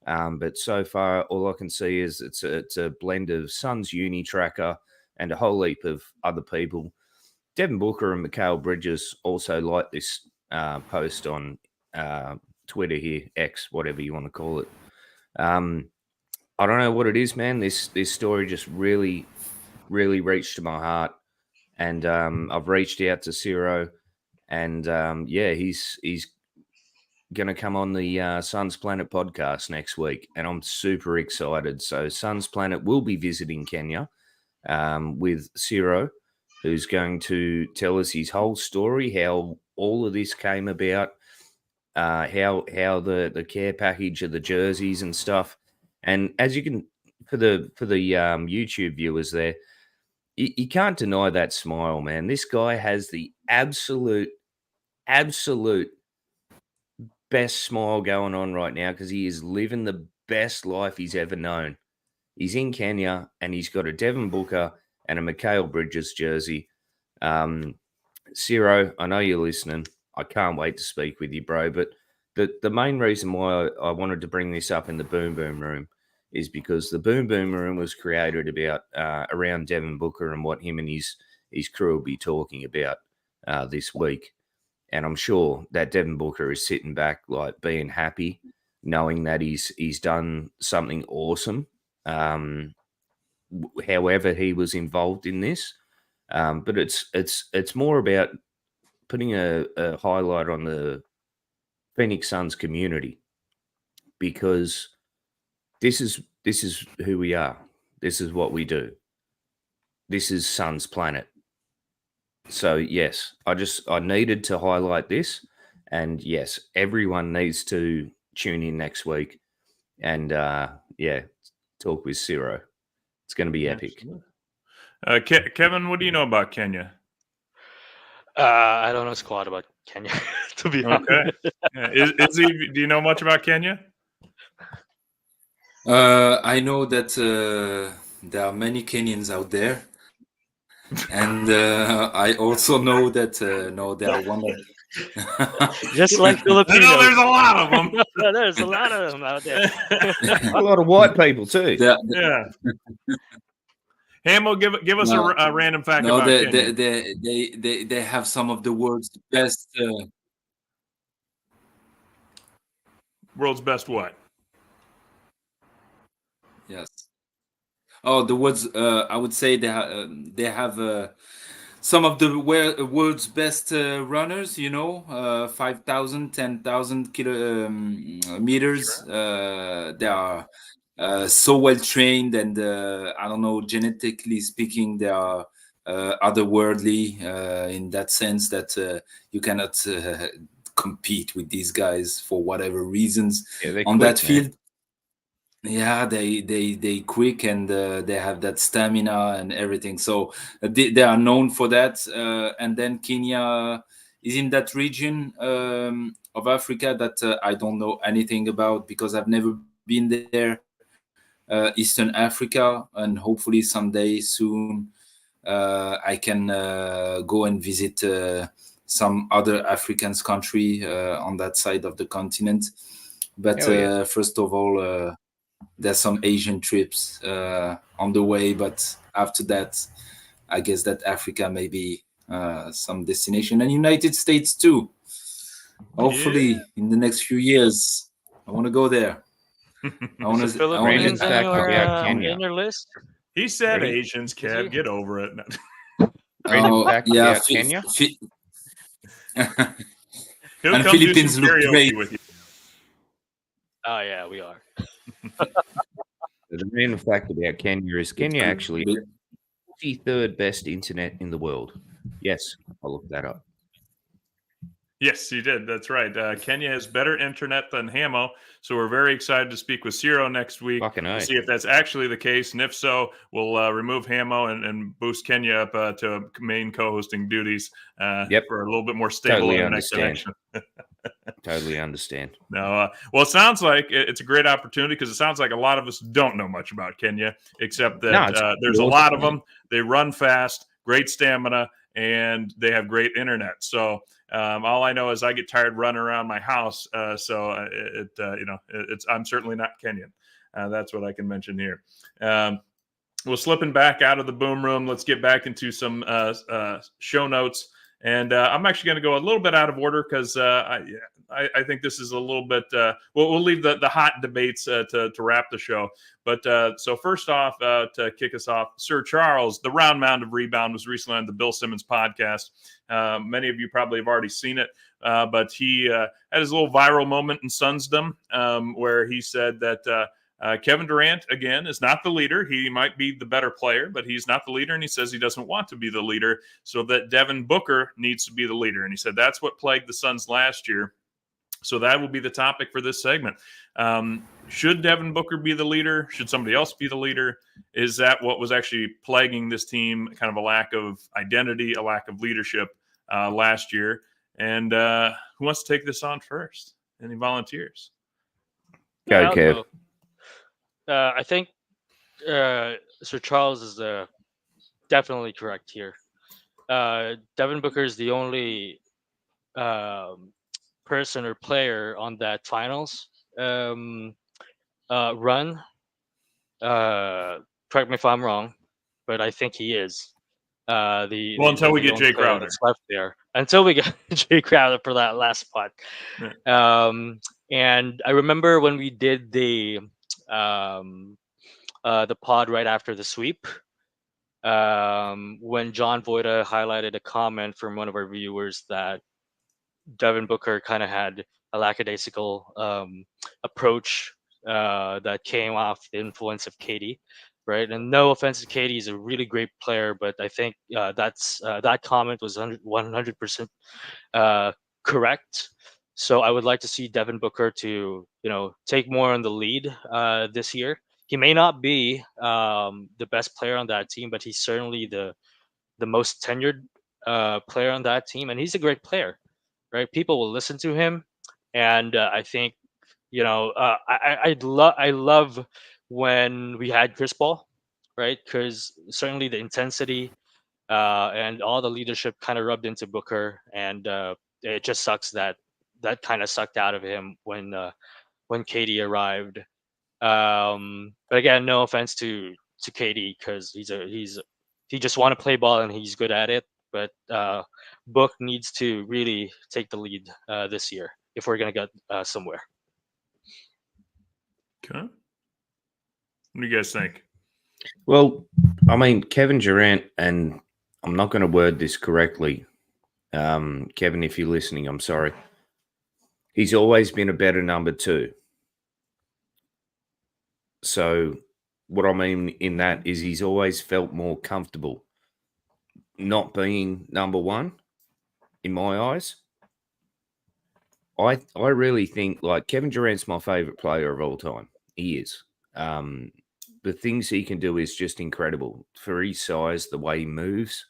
But so far, all I can see is it's a blend of Suns Uni Tracker and a whole heap of other people. Devin Booker and Mikal Bridges also like this post on Twitter here, X, whatever you want to call it. I don't know what it is, man. This story just really, really reached to my heart. And I've reached out to Ciro. And, he's going to come on the Suns Planet podcast next week. And I'm super excited. So Suns Planet will be visiting Kenya with Ciro, who's going to tell us his whole story, how all of this came about, how the care package of the jerseys and stuff. And as you can, for the YouTube viewers there, you can't deny that smile, man. This guy has the absolute best smile going on right now because he is living the best life he's ever known. He's in Kenya and he's got a Devin Booker and a Mikal Bridges jersey. Ciro, I know you're listening. I can't wait to speak with you, bro. But the main reason why I wanted to bring this up in the Boom Boom Room is because the Boom Boom Room was created about around Devin Booker and what him and his crew will be talking about this week. And I'm sure that Devin Booker is sitting back, being happy, knowing that he's done something awesome. However he was involved in this, but it's more about putting a highlight on the Phoenix Suns community because this is who we are. This is what we do. This is Suns Planet. So yes, I needed to highlight this, and yes, everyone needs to tune in next week and talk with Ciro. It's going to be epic. Kevin, what do you know about Kenya? I don't know squat about Kenya, to be honest. Okay. Do you know much about Kenya? I know that there are many Kenyans out there. And I also know that they are one of just like Filipinos. No, there's a lot of them. There's a lot of them out there. A lot of white people too. Yeah. Hamo, give us a random fact about Kenya. They have some of the world's best. World's best what? Yes. Oh, the words. I would say they have some of the world's best runners. 5,000, 10,000 meters. Sure. They are so well trained, and I don't know, genetically speaking, they are otherworldly in that sense that you cannot compete with these guys for whatever reasons on that field. Yeah, they quick, and they have that stamina and everything. So they are known for that. And then Kenya is in that region of Africa that I don't know anything about because I've never been there. Eastern Africa, and hopefully someday soon I can go and visit some other African's country on that side of the continent. But Hell yeah. first of all, there's some Asian trips on the way. But after that, I guess that Africa may be some destination, and United States too. Yeah. Hopefully, in the next few years, I want to go there. I Is want the to. I want Random Philippines to. in fact your about Kenya. list? He said Ready? Asians, Is Kev. he? Get over it. Random Oh fact yeah, about Kenya. He'll and come do some Philippines look great. karaoke with you. Oh yeah, we are. The random fact about Kenya is Kenya actually But 43rd best internet in the world. Yes, I'll look that up. Yes, you did. That's right. Kenya has better internet than Hamo, so we're very excited to speak with Ciro next week Fucking to A. see if that's actually the case. And if so, we'll remove Hamo and boost Kenya up to main co-hosting duties Yep. for a little bit more stable Totally internet understand. connection. Totally understand. No, well, it sounds like it's a great opportunity because it sounds like a lot of us don't know much about Kenya, except No, that it's there's a awesome, lot of man. them. They run fast, great stamina, and they have great internet. So all I know is I get tired running around my house. It's I'm certainly not Kenyan. That's what I can mention here. Well, slipping back out of the boom room, let's get back into some show notes. And I'm actually going to go a little bit out of order because I think this is a little bit. We'll leave the hot debates to wrap the show. But so first off, to kick us off, Sir Charles, the round mound of rebound was recently on the Bill Simmons podcast. Many of you probably have already seen it, but he had his little viral moment in Sunsdom where he said that. Kevin Durant, again, is not the leader. He might be the better player, but he's not the leader. And he says he doesn't want to be the leader, so that Devin Booker needs to be the leader. And he said that's what plagued the Suns last year. So that will be the topic for this segment. Should Devin Booker be the leader? Should somebody else be the leader? Is that what was actually plaguing this team? Kind of a lack of identity, a lack of leadership last year. And who wants to take this on first? Any volunteers? Go, I'll Kev. go. I think Sir Charles is definitely correct here. Devin Booker is the only person or player on that finals run. Correct me if I'm wrong, but I think he is Until we the get only Jay player Crowder. that's left there. Until we get Jay Crowder for that last spot. And I remember when we did the pod right after the sweep, when John Voida highlighted a comment from one of our viewers that Devin Booker kind of had a lackadaisical approach that came off the influence of Katie, right? And no offense to Katie, he's a really great player, but I think that comment was 100% correct. So I would like to see Devin Booker to take more on the lead this year. He may not be the best player on that team, but he's certainly the most tenured player on that team, and he's a great player, right? People will listen to him, and I think I love when we had Chris Paul, right? Because certainly the intensity and all the leadership kind of rubbed into Booker, and it just sucks that that kind of sucked out of him when Katie arrived. But again, no offense to Katie because he just want to play ball and he's good at it. But Book needs to really take the lead this year if we're gonna get somewhere. Okay. What do you guys think? Well, I mean, Kevin Durant, and I'm not going to word this correctly. Kevin, if you're listening, I'm sorry. He's always been a better number two. So what I mean in that is he's always felt more comfortable not being number one in my eyes. I really think like Kevin Durant's my favorite player of all time. He is. The things he can do is just incredible for his size. The way he moves,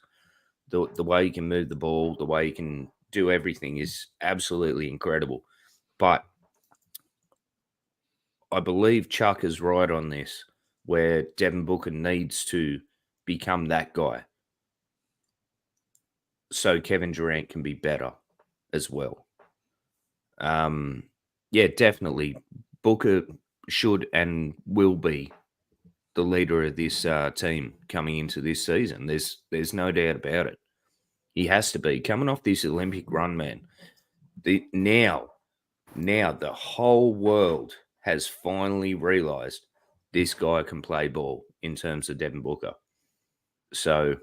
the way he can move the ball, the way he can do everything is absolutely incredible. But I believe Chuck is right on this, where Devin Booker needs to become that guy, so Kevin Durant can be better as well. Yeah, definitely. Booker should and will be the leader of this team coming into this season. There's no doubt about it. He has to be coming off this Olympic run, man. Now the whole world has finally realized this guy can play ball in terms of Devin Booker. So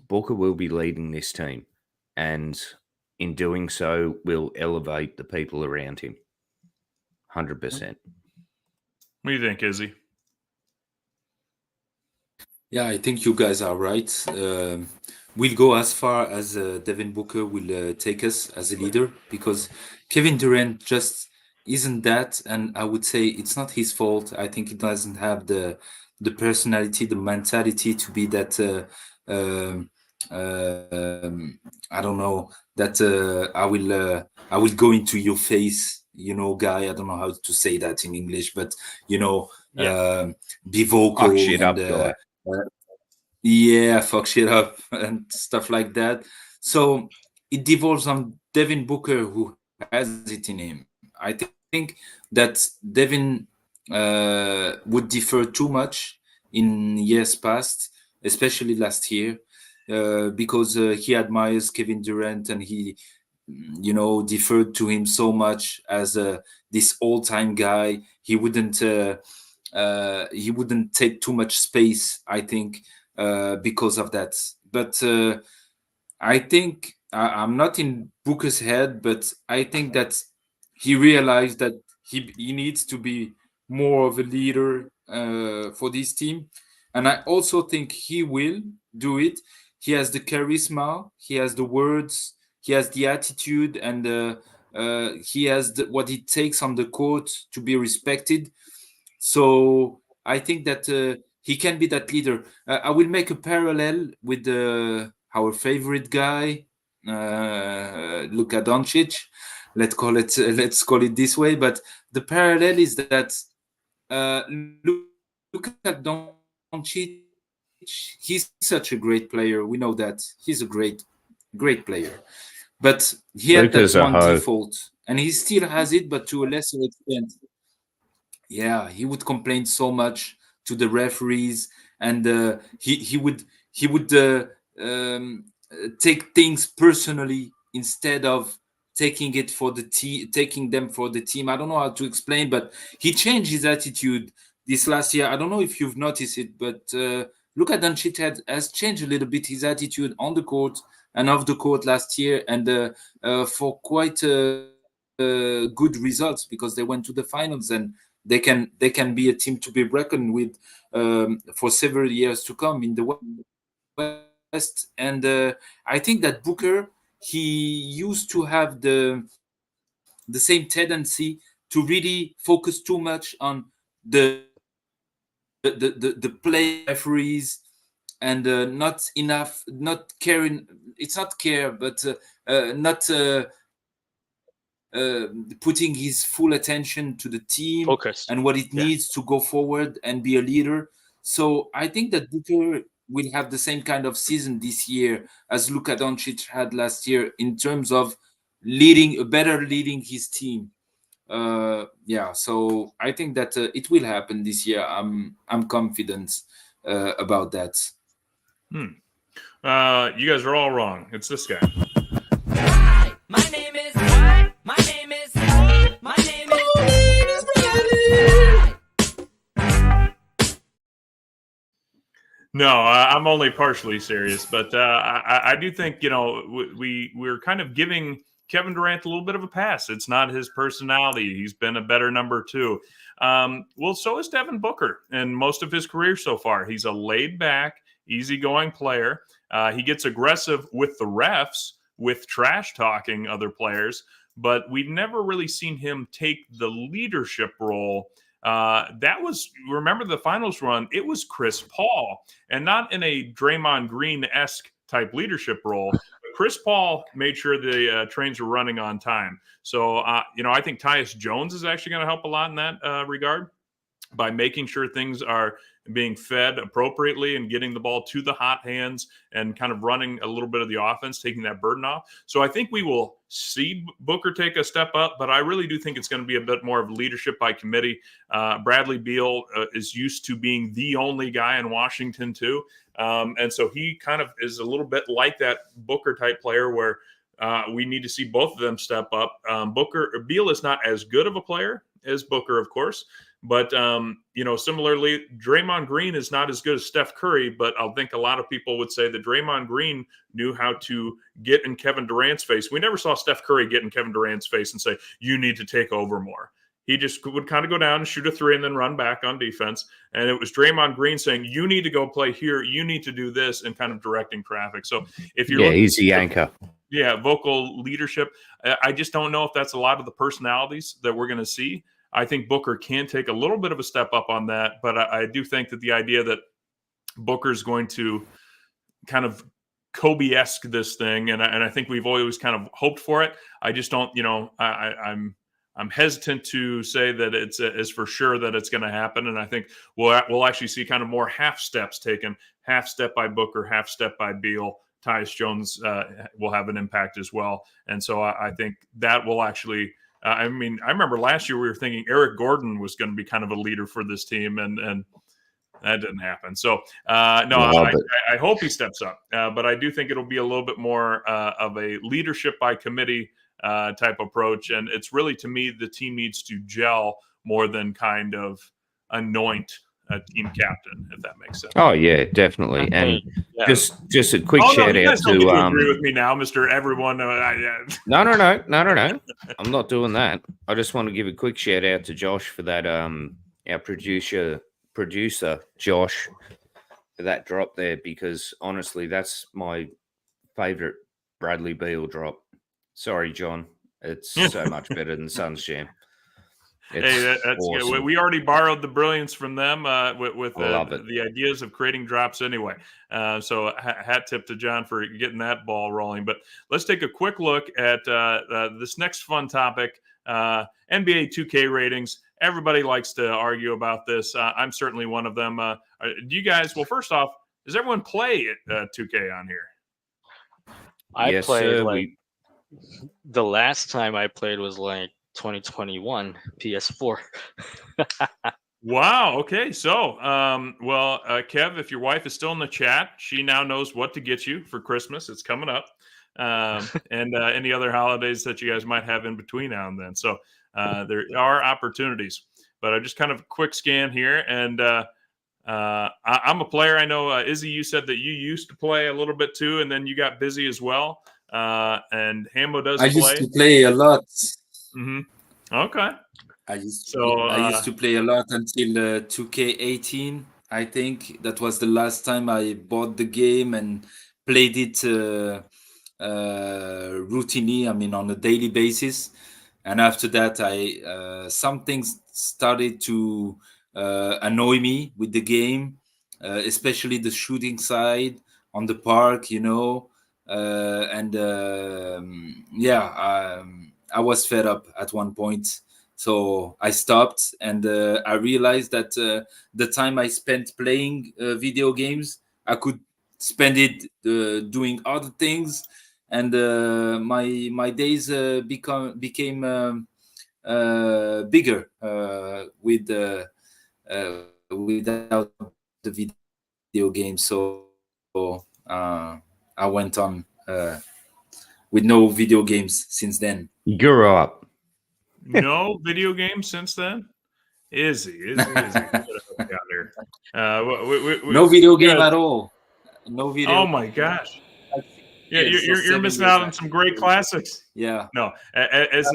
Booker will be leading this team, and in doing so, will elevate the people around him. 100%. What do you think, Izzy? Yeah, I think you guys are right. We'll go as far as Devin Booker will take us as a leader, because Kevin Durant just isn't that, and I would say it's not his fault. I think he doesn't have the personality, the mentality to be that. I don't know that I will go into your face, guy. I don't know how to say that in English, but be vocal Fuck shit and up, guy. yeah, fuck shit up and stuff like that. So it devolves on Devin Booker, who has it in him. I think that Devin would differ too much in years past, especially last year, because he admires Kevin Durant and he, deferred to him so much as this all-time guy. He wouldn't take too much space, I think, because of that. But I think I'm not in Booker's head, but I think that he realized that he needs to be more of a leader for this team, and I also think he will do it. He has the charisma, he has the words, he has the attitude, and he has what it takes on the court to be respected. So I think that he can be that leader. I will make a parallel with our favorite guy, Luka Doncic. Let's call it this way. But the parallel is that uh, Luka Doncic, he's such a great player. We know that he's a great player. But he had that Luka's a one hoe. default, and he still has it, but to a lesser extent. Yeah, he would complain so much to the referees, and he would take things personally instead of taking them for the team. I don't know how to explain, but he changed his attitude this last year. I don't know if you've noticed it, but Luka Doncic has changed a little bit his attitude on the court and off the court last year, and for quite good results, because they went to the finals, and they can be a team to be reckoned with for several years to come in the West. And I think that Booker, he used to have the same tendency to really focus too much on the play referees, and not enough, not caring. It's not care, but not putting his full attention to the team and Focused. what it Yeah. needs to go forward and be a leader. So I think that Booker will have the same kind of season this year as Luka Doncic had last year in terms of leading his team. Yeah, so I think that it will happen this year. I'm confident about that. You guys are all wrong. It's this guy. My name is what? My name is my name is No, I'm only partially serious, but I do think we're kind of giving Kevin Durant a little bit of a pass. It's not his personality; he's been a better number two. Well, so is Devin Booker, and most of his career so far, he's a laid-back, easygoing player. He gets aggressive with the refs, with trash talking other players, but we've never really seen him take the leadership role that was, remember the finals run, it was Chris Paul, and not in a Draymond Green-esque type leadership role. Chris Paul made sure the trains were running on time. So, I think Tyus Jones is actually going to help a lot in that regard by making sure things are being fed appropriately and getting the ball to the hot hands and kind of running a little bit of the offense, taking that burden off. So I think we will see Booker take a step up, but I really do think it's going to be a bit more of leadership by committee. Bradley Beal is used to being the only guy in Washington too. And so he kind of is a little bit like that Booker type player where we need to see both of them step up. Beal is not as good of a player as Booker, of course. But, similarly, Draymond Green is not as good as Steph Curry, but I think a lot of people would say that Draymond Green knew how to get in Kevin Durant's face. We never saw Steph Curry get in Kevin Durant's face and say, you need to take over more. He just would kind of go down and shoot a three and then run back on defense. And it was Draymond Green saying, you need to go play here. You need to do this, and kind of directing traffic. So if you're he's the anchor. Yeah, vocal leadership. I just don't know if that's a lot of the personalities that we're going to see. I think Booker can take a little bit of a step up on that, but I do think that the idea that Booker's going to kind of Kobe-esque this thing, and I think we've always kind of hoped for it. I just don't, I'm hesitant to say that it's for sure that it's going to happen, and I think we'll actually see kind of more half steps taken, half step by Booker, half step by Beal. Tyus Jones will have an impact as well, and so I think that will actually. I remember last year we were thinking Eric Gordon was going to be kind of a leader for this team, and that didn't happen. So, I hope he steps up, but I do think it'll be a little bit more of a leadership by committee type approach. And it's really, to me, the team needs to gel more than kind of anoint a team captain, if that makes sense. Oh, yeah, definitely. And just a quick shout out to agree with me now, Mr. Everyone. No. I'm not doing that. I just want to give a quick shout out to Josh for that. Our producer Josh, for that drop there, because honestly, that's my favorite Bradley Beal drop. Sorry, John. It's so much better than Sun's Jam. That's awesome. good. We already borrowed the brilliance from them with the ideas of creating drops anyway. So hat tip to John for getting that ball rolling. But let's take a quick look at this next fun topic, NBA 2K ratings. Everybody likes to argue about this. I'm certainly one of them. Do you guys, well, first off, does everyone play 2K on here? I played the last time I played was like 2021 PS4. Wow. Okay. So, Kev, if your wife is still in the chat, she now knows what to get you for Christmas. It's coming up. And any other holidays that you guys might have in between now and then. So there are opportunities, but I just kind of a quick scan here. And I'm a player. I know, Izzy, you said that you used to play a little bit too, and then you got busy as well. And Hambo does play. I used to play a lot. Mm-hmm. Okay. I used to play a lot until 2K18. I think that was the last time I bought the game and played it routinely. I mean, on a daily basis. And after that, some things started to annoy me with the game, especially the shooting side on the park, I was fed up at one point, so I stopped, and I realized that the time I spent playing video games, I could spend it doing other things, and my days became bigger without the video game. So I went on with no video games since then. Grew up. No video games since then? Izzy. No video game at all. No video. Oh my gosh. Yeah, you're missing out on some great classics. Yeah. No, as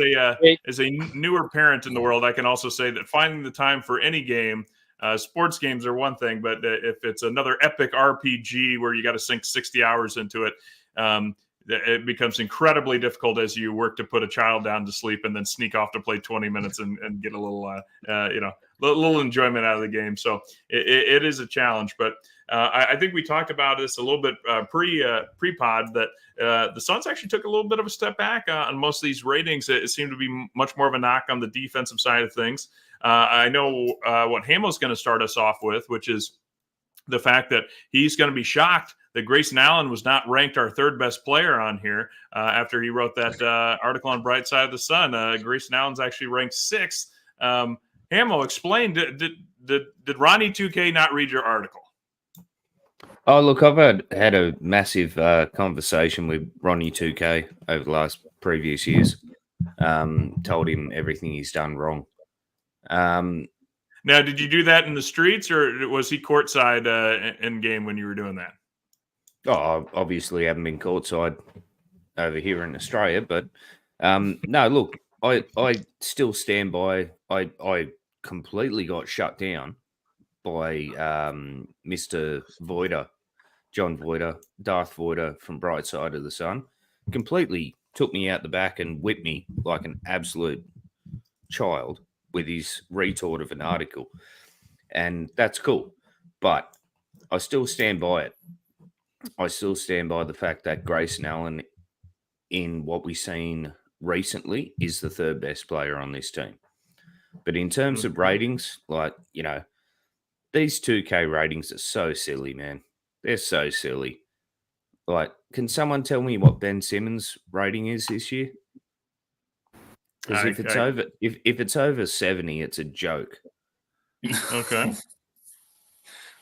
a newer parent in the world, I can also say that finding the time for any game, sports games are one thing, but if it's another epic RPG where you got to sink 60 hours into it, it becomes incredibly difficult as you work to put a child down to sleep and then sneak off to play 20 minutes and get a little, little enjoyment out of the game. So it is a challenge, but I think we talked about this a little bit pre-pod that the Suns actually took a little bit of a step back on most of these ratings. It seemed to be much more of a knock on the defensive side of things. I know what Hamo's going to start us off with, which is the fact that he's going to be shocked that Grayson Allen was not ranked our third best player on here after he wrote that article on Bright Side of the Sun. Grayson Allen's actually ranked 6th. Hamo, explain, did Ronnie 2K not read your article? Oh, look, I've had a massive conversation with Ronnie 2K over the last previous years. Told him everything he's done wrong. Now, did you do that in the streets, or was he courtside in game when you were doing that? Oh, obviously haven't been courtside over here in Australia, but no, look, I still stand by. I completely got shut down by Mr. Voider, John Voider, Darth Voider from Bright Side of the Sun. Completely took me out the back and whipped me like an absolute child with his retort of an article. And that's cool. But I still stand by it. I still stand by the fact that Grayson Allen, in what we've seen recently, is the third best player on this team. But in terms of ratings, like, you know, these 2K ratings are so silly, man. They're so silly. Like, can someone tell me what Ben Simmons' rating is this year? Because if it's over 70, it's a joke. Okay.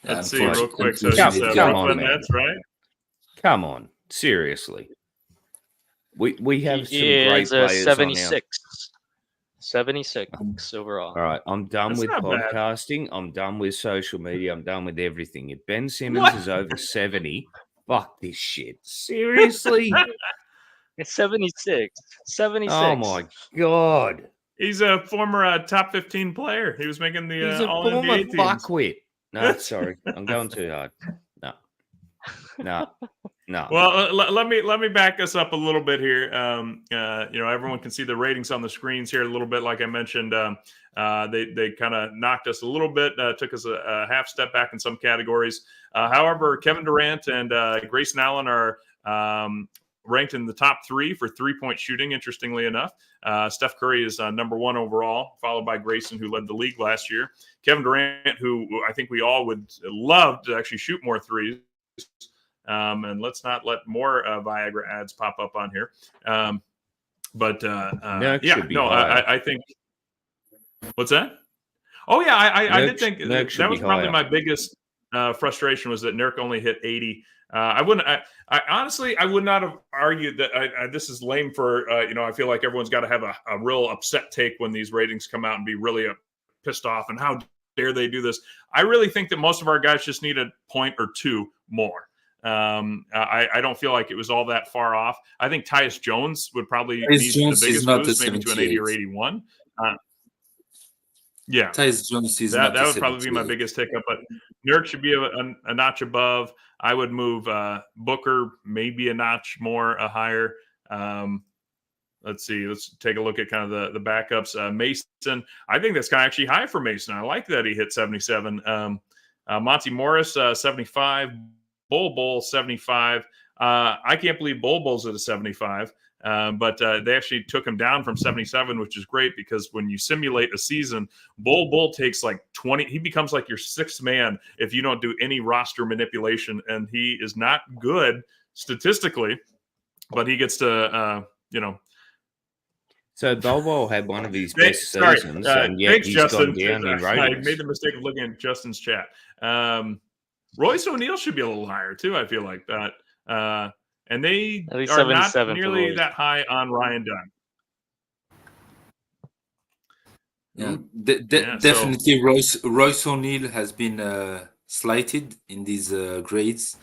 Let's see unfortunately- real quick. So Come he's on, Brooklyn man. Nets, right? Come on, seriously. We have some He great is players 76. 76 overall. All right, I'm done That's with not bad. podcasting. I'm done with social media. I'm done with everything. If Ben Simmons is over 70, fuck this shit. Seriously? It's 76. 76. Oh my god. He's a former top 15 player. He was making the He's a All former NBA teams. fuckwit. No, sorry. I'm going too hard. No. Well, let me back us up a little bit here. You know, everyone can see the ratings on the screens here a little bit. Like I mentioned, they kind of knocked us a little bit, took us a half step back in some categories. However, Kevin Durant and Grayson Allen are ranked in the top 3 for 3-point shooting, interestingly enough. Steph Curry is number 1 overall, followed by Grayson, who led the league last year. Kevin Durant, who I think we all would love to actually shoot more threes. And let's not let more Viagra ads pop up on here. I think. What's that? Oh yeah, I did think that was probably my biggest frustration was that Nurk only hit 80. I honestly would not have argued that. This is lame for you know. I feel like everyone's got to have a real upset take when these ratings come out and be really pissed off and how dare they do this. I really think that most of our guys just need a point or two more. I don't feel like it was all that far off. I think Tyus Jones would probably need the biggest boost, maybe to an 80 or 81. Yeah, Tyus Jones is that would probably be my biggest hiccup. But Nurk should be a notch above. I would move Booker maybe a notch more, higher. Let's see. Let's take a look at kind of the backups. Mason, I think that's kind of actually high for Mason. I like that he hit 77. Monty Morris, 75. Bull 75. I can't believe Bull's at a 75. But they actually took him down from 77, which is great because when you simulate a season, Bull takes like 20. He becomes like your 6th man if you don't do any roster manipulation, and he is not good statistically, but he gets to you know. So Bol had one of his best seasons, and yet thanks, he's Justin. gone down in ratings. I made the mistake of looking at Justin's chat. Royce O'Neal should be a little higher too. I feel like that. And they At least are not 77 nearly for that high on Ryan Dunn. Yeah, definitely. Royce O'Neal has been slighted in these grades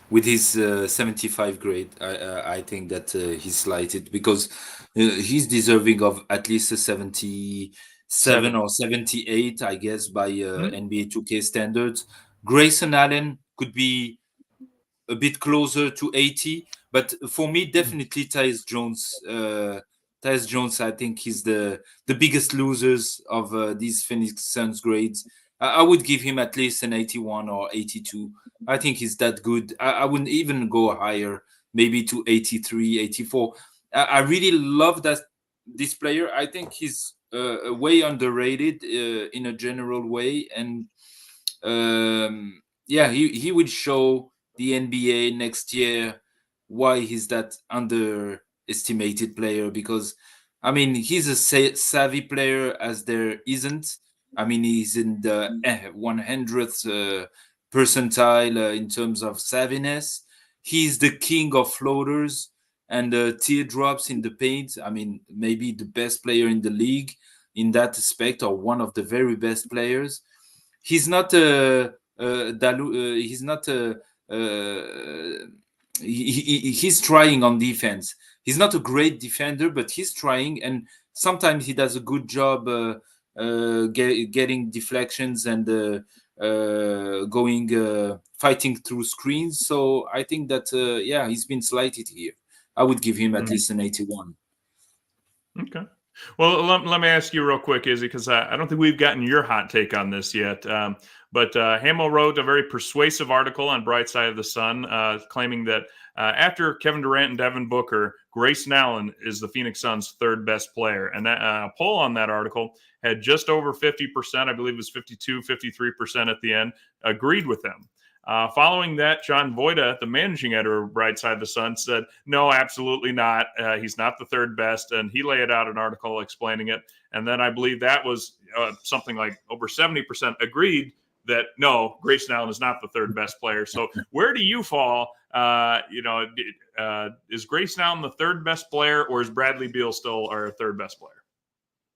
with his 75 grade. I think that he's slighted because he's deserving of at least a 77 or 78, I guess, by NBA 2K standards. Grayson Allen could be a bit closer to 80, but for me, definitely Tyus Jones Tyus Jones, I think he's the biggest losers of these Phoenix Suns grades. I would give him at least an 81 or 82. I think he's that good. I wouldn't even go higher, maybe to 83, 84. I really love this player. I think he's way underrated in a general way, and yeah, he will show the NBA next year why he's that underestimated player. Because I mean, he's a savvy player as there isn't. I mean, he's in the 100th percentile in terms of savviness. He's the king of floaters and teardrops in the paint. I mean, maybe the best player in the league in that aspect, or one of the very best players. He's not he's not he's trying on defense. He's not a great defender, but he's trying, and sometimes he does a good job getting deflections and fighting through screens. So I think that yeah, he's been slighted here. I would give him at least an 81. Okay. Well, let me ask you real quick, Izzy, because I don't think we've gotten your hot take on this yet. But Hamo wrote a very persuasive article on Bright Side of the Sun, claiming that after Kevin Durant and Devin Booker, Grayson Allen is the Phoenix Suns' third best player. And that poll on that article had just over 50%, I believe it was 52, 53% at the end, agreed with him. Following that, John Voida, the managing editor of Bright Side of the Sun, said, no, absolutely not. He's not the third best. And he laid out an article explaining it. And then I believe that was something like over 70% agreed that, no, Grayson Allen is not the third best player. So where do you fall? Is Grayson Allen the third best player, or is Bradley Beal still our third best player?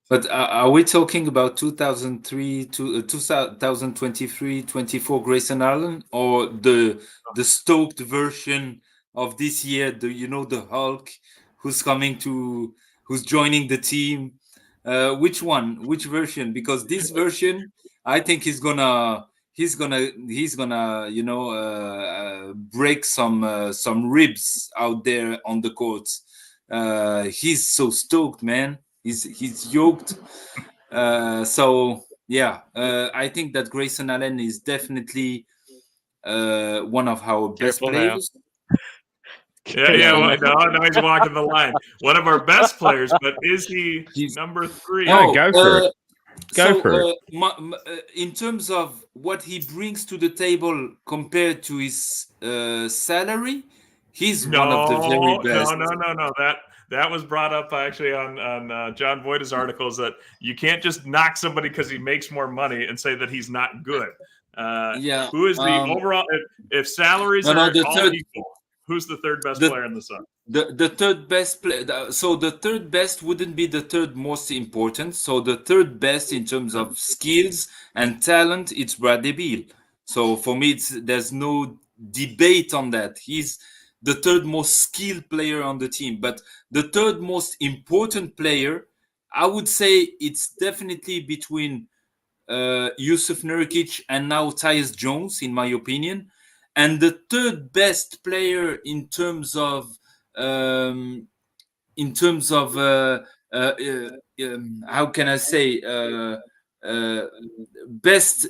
But are we talking about 2003 to 2023-24 Grayson Allen, or the stoked version of this year? The Hulk who's joining the team? Which one? Which version? Because this version, I think he's gonna break some ribs out there on the court. He's so stoked, man. He's yoked. So yeah, I think that Grayson Allen is definitely one of our best players. Now he's walking the line. One of our best players, but is he number 3? No, go for it. Go for it. In terms of what he brings to the table compared to his salary, he's one of the very best. No. That was brought up actually on John Voida's articles, that you can't just knock somebody because he makes more money and say that he's not good. Who is the overall? If salaries are all equal, who's the third best player in the Sun? The third best player. So the third best wouldn't be the third most important. So the third best in terms of skills and talent, it's Bradley Beal. So for me, there's no debate on that. He's the third most skilled player on the team. But the third most important player, I would say it's definitely between Yusuf Nurkic and now Tyus Jones, in my opinion. And the third best player in terms of how can I say, best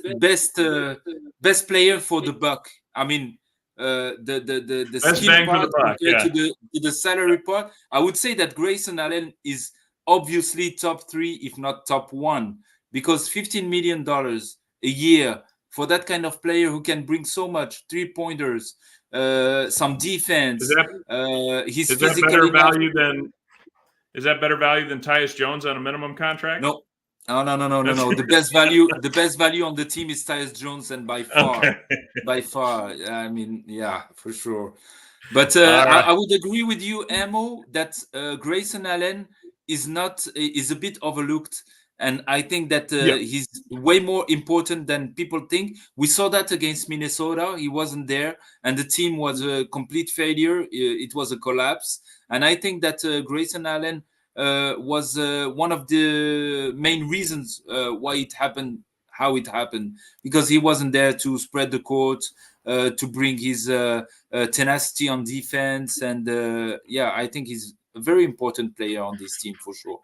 player for the buck. I mean, the skill part compared to the salary part. I would say that Grayson Allen is obviously top 3, if not top 1, because $15 million a year for that kind of player who can bring so much 3-pointers, some defense. Is that better value than Tyus Jones on a minimum contract? No. The best value on the team is Tyus Jones, and by far. I mean, yeah, for sure. But I would agree with you, Amo, that Grayson Allen is a bit overlooked. And I think that he's way more important than people think. We saw that against Minnesota. He wasn't there, and the team was a complete failure. It was a collapse. And I think that Grayson Allen was one of the main reasons why it happened, how it happened, because he wasn't there to spread the court, to bring his tenacity on defense. And I think he's a very important player on this team for sure.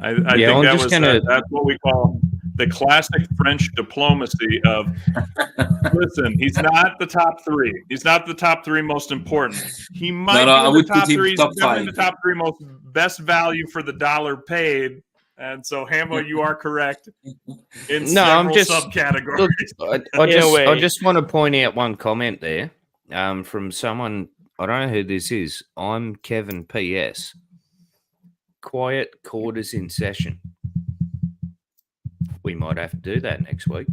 I Yeah, think I'm that just was gonna. that's what we call the classic French diplomacy of listen, he's not the top three. He's not the top three most important. He might No, be I in the would put top him three. He's top definitely in the 5. top three most best value for the dollar paid. And so, Hamo, you are correct in No, I'm several just subcategories. look. I In a way. just want to point out one comment there, from someone. I don't know who this is. I'm Kevin PS. Quiet quarters in session. We might have to do that next week.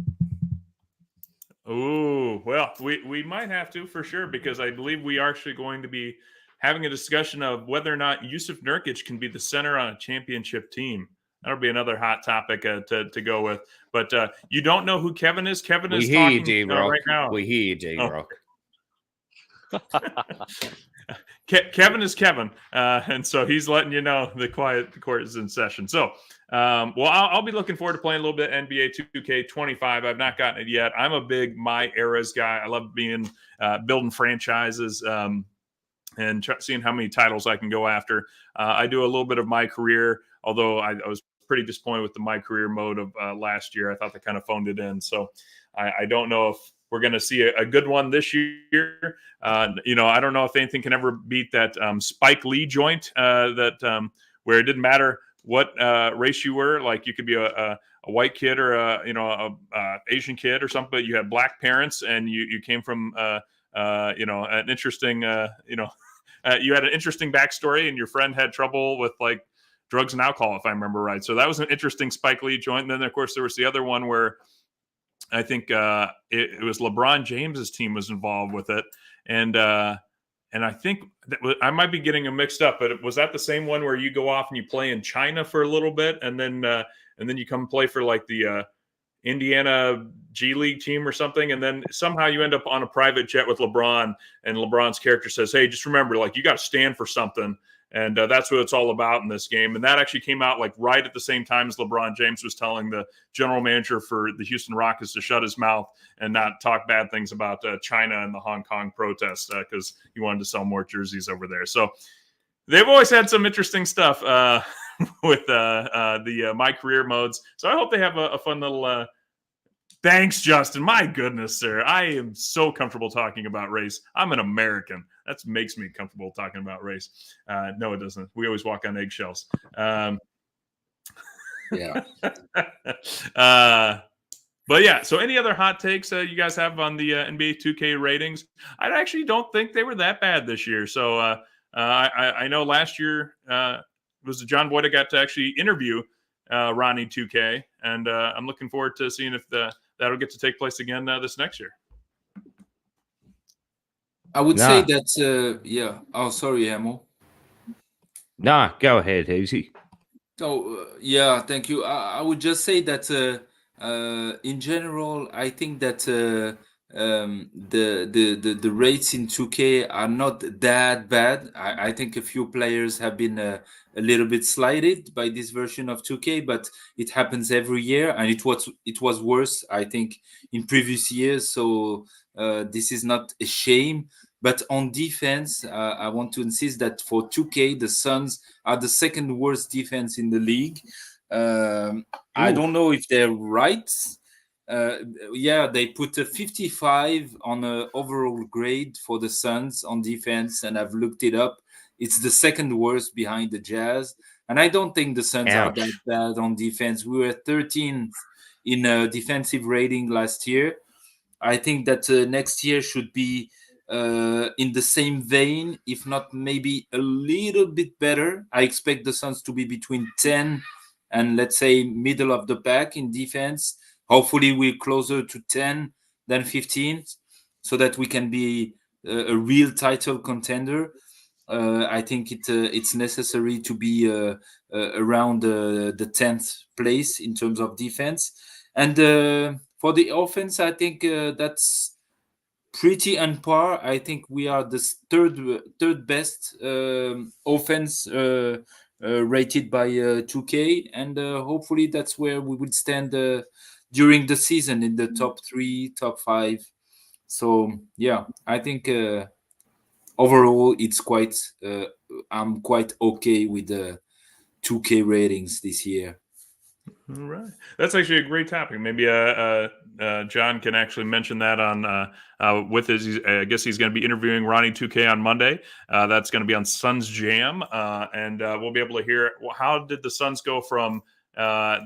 Ooh, well, we might have to for sure, because I believe we are actually going to be having a discussion of whether or not Yusuf Nurkic can be the center on a championship team. That'll be another hot topic to go with. But you don't know who Kevin is? Kevin We is hear you, talking D-Rock. right now. We hear you, Oh. D-Rock. Kevin is Kevin, and so he's letting you know the quiet court is in session. So, well, I'll be looking forward to playing a little bit NBA 2K25. I've not gotten it yet. I'm a big My Eras guy. I love being building franchises and seeing how many titles I can go after. I do a little bit of My Career, although I was pretty disappointed with the My Career mode of last year. I thought they kind of phoned it in. So I don't know if we're going to see a good one this year. You know, I don't know if anything can ever beat that Spike Lee joint that where it didn't matter what race you were. Like you could be a white kid or a Asian kid or something, but you had black parents and you came from an interesting you had an interesting backstory, and your friend had trouble with like drugs and alcohol, if I remember right. So that was an interesting Spike Lee joint. And then of course there was the other one where I think it was LeBron James's team was involved with it, and I think I might be getting them mixed up. But was that the same one where you go off and you play in China for a little bit, and then you come play for like the Indiana G League team or something, and then somehow you end up on a private jet with LeBron, and LeBron's character says, "Hey, just remember, like you got to stand for something." And that's what it's all about in this game. And that actually came out like right at the same time as LeBron James was telling the general manager for the Houston Rockets to shut his mouth and not talk bad things about China and the Hong Kong protests because he wanted to sell more jerseys over there. So they've always had some interesting stuff with the My Career modes. So I hope they have a fun little thanks, Justin. My goodness, sir. I am so comfortable talking about race. I'm an American. That makes me comfortable talking about race. No, it doesn't. We always walk on eggshells. Yeah. But yeah, so any other hot takes you guys have on the NBA 2K ratings? I actually don't think they were that bad this year. So I know last year was John Boyd that got to actually interview Ronnie 2K, and I'm looking forward to seeing if that'll get to take place again this next year. I would say that, yeah. Oh, sorry, Amo. Nah, go ahead, Hizi. Oh, yeah, thank you. I would just say that in general, I think that the rates in 2K are not that bad. I think a few players have been a little bit slighted by this version of 2K, but it happens every year, and it was worse, I think, in previous years. So this is not a shame. But on defense, I want to insist that for 2K, the Suns are the second worst defense in the league. I don't know if they're right. Yeah, they put a 55 on an overall grade for the Suns on defense, and I've looked it up. It's the second worst behind the Jazz. And I don't think the Suns are that bad on defense. We were 13th in defensive rating last year. I think that next year should be in the same vein, if not maybe a little bit better. I expect the Suns to be between 10 and let's say middle of the pack in defense. Hopefully we're closer to 10 than 15 so that we can be a real title contender. I think it's necessary to be around the 10th place in terms of defense. And for the offense, I think that's pretty on par. I think we are the third best offense rated by 2K, and hopefully that's where we would stand during the season in the top 3, top 5. So yeah, I think overall it's quite I'm quite okay with the 2K ratings this year. All right, that's actually a great topic. Maybe John can actually mention that on with his. I guess he's going to be interviewing Ronnie 2K on Monday. That's going to be on Suns Jam, and we'll be able to hear how did the Suns go from what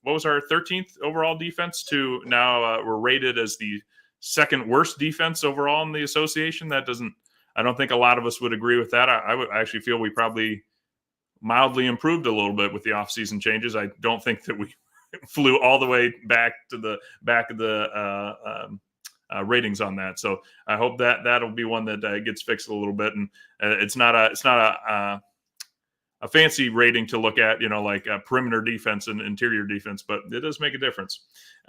was our 13th overall defense to now we're rated as the second worst defense overall in the association. That doesn't. I don't think a lot of us would agree with that. I would actually feel we probably mildly improved a little bit with the offseason changes. I don't think that we flew all the way back to the back of the ratings on that. So I hope that that'll be one that gets fixed a little bit. And it's not a fancy rating to look at, like perimeter defense and interior defense, but it does make a difference.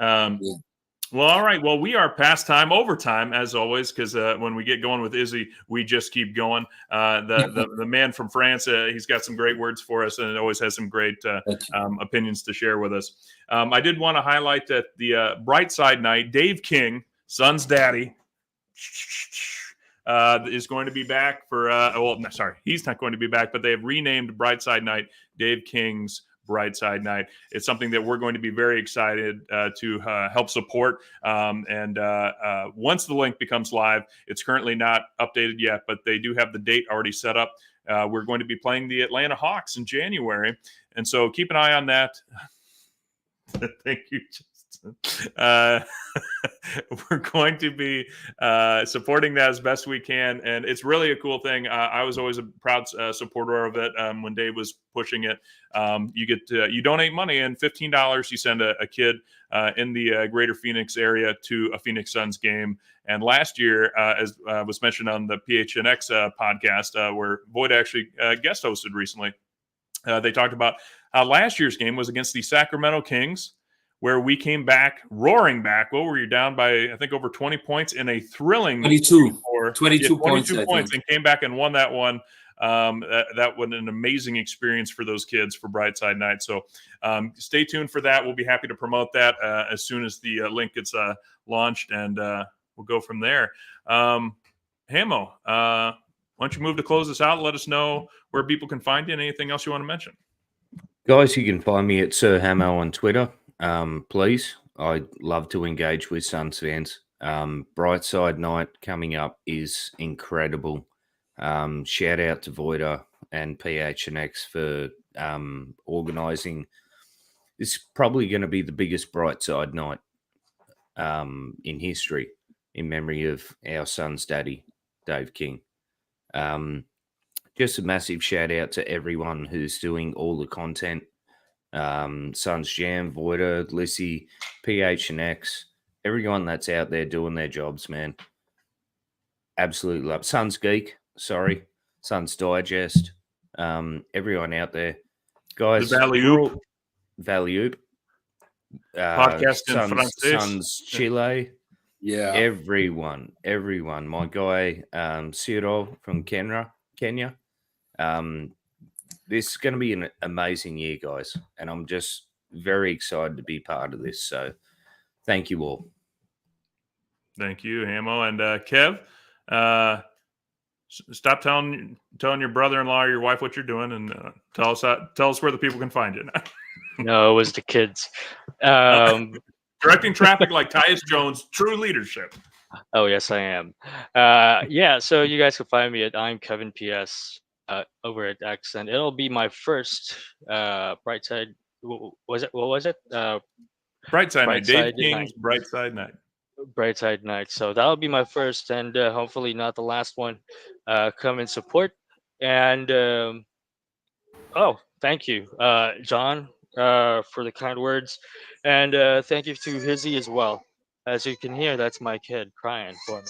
Yeah. Well, all right. Well, we are past time, overtime, as always, because when we get going with Izzy, we just keep going. The man from France, he's got some great words for us, and it always has some great opinions to share with us. I did want to highlight that the Bright Side Night, Dave King, Son's daddy, is going to be back for he's not going to be back, but they have renamed Bright Side Night Dave King's Bright Side Night. It's something that we're going to be very excited to help support. And once the link becomes live, it's currently not updated yet, but they do have the date already set up. We're going to be playing the Atlanta Hawks in January. And so keep an eye on that. Thank you, Justin. We're going to be supporting that as best we can, and it's really a cool thing. I was always a proud supporter of it. When Dave was pushing it, you get you donate money, and $15 you send a kid in the greater Phoenix area to a Phoenix Suns game. And last year, as was mentioned on the PHNX podcast, where Boyd actually guest hosted recently, they talked about how last year's game was against the Sacramento Kings, where we came back, roaring back. What were you down by, I think, over 20 points in a thrilling 22 points, and came back and won that one. That was an amazing experience for those kids for Brightside Night. So stay tuned for that. We'll be happy to promote that as soon as the link gets launched, and we'll go from there. Hamo, why don't you move to close this out? Let us know where people can find you and anything else you want to mention. Guys, you can find me at Sir Hamo on Twitter. Please, I'd love to engage with Suns fans. Brightside Night coming up is incredible. Shout out to Voida and PHNX for organising. This is probably going to be the biggest Brightside Night in history, in memory of our son's daddy, Dave King. Just a massive shout out to everyone who's doing all the content. Suns Jam, Voida, Lissy, PHNX, everyone that's out there doing their jobs, man. Absolutely love Suns Geek, Suns Digest, everyone out there. Guys, the Valley Oop, podcast in Francais. Suns Chile. Yeah. Everyone. My guy, Ciro from Kenya. This is going to be an amazing year, guys, and I'm just very excited to be part of this. So thank you all. Thank you, Hamo. And Kev, stop telling your brother-in-law or your wife what you're doing, and tell us where the people can find you. No, it was the kids. Directing traffic like Tyus Jones, true leadership. Oh, yes, I am. Yeah, so you guys can find me at I'm Kevin PS over at X, and it'll be my first Brightside. What was it? Brightside Night. Dave King's Brightside Night. Brightside Night. So that'll be my first, and hopefully not the last one. Come and support. And thank you, John, for the kind words, and thank you to Hizi as well. As you can hear, that's my kid crying for me.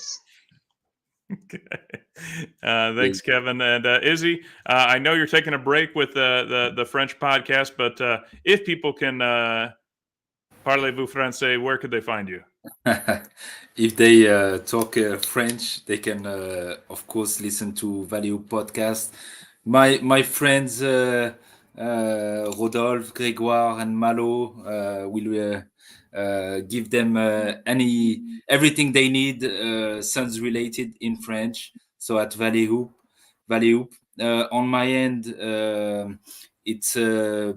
Thanks, Kevin. And Izzy, I know you're taking a break with the French podcast, but if people can parlez-vous français, where could they find you? If they talk French, they can, of course, listen to Value Podcast. My friends Rodolphe, Grégoire, and Malo will give them everything they need Suns related in French. So at Valley Hoop, Valley Hoop. On my end, it's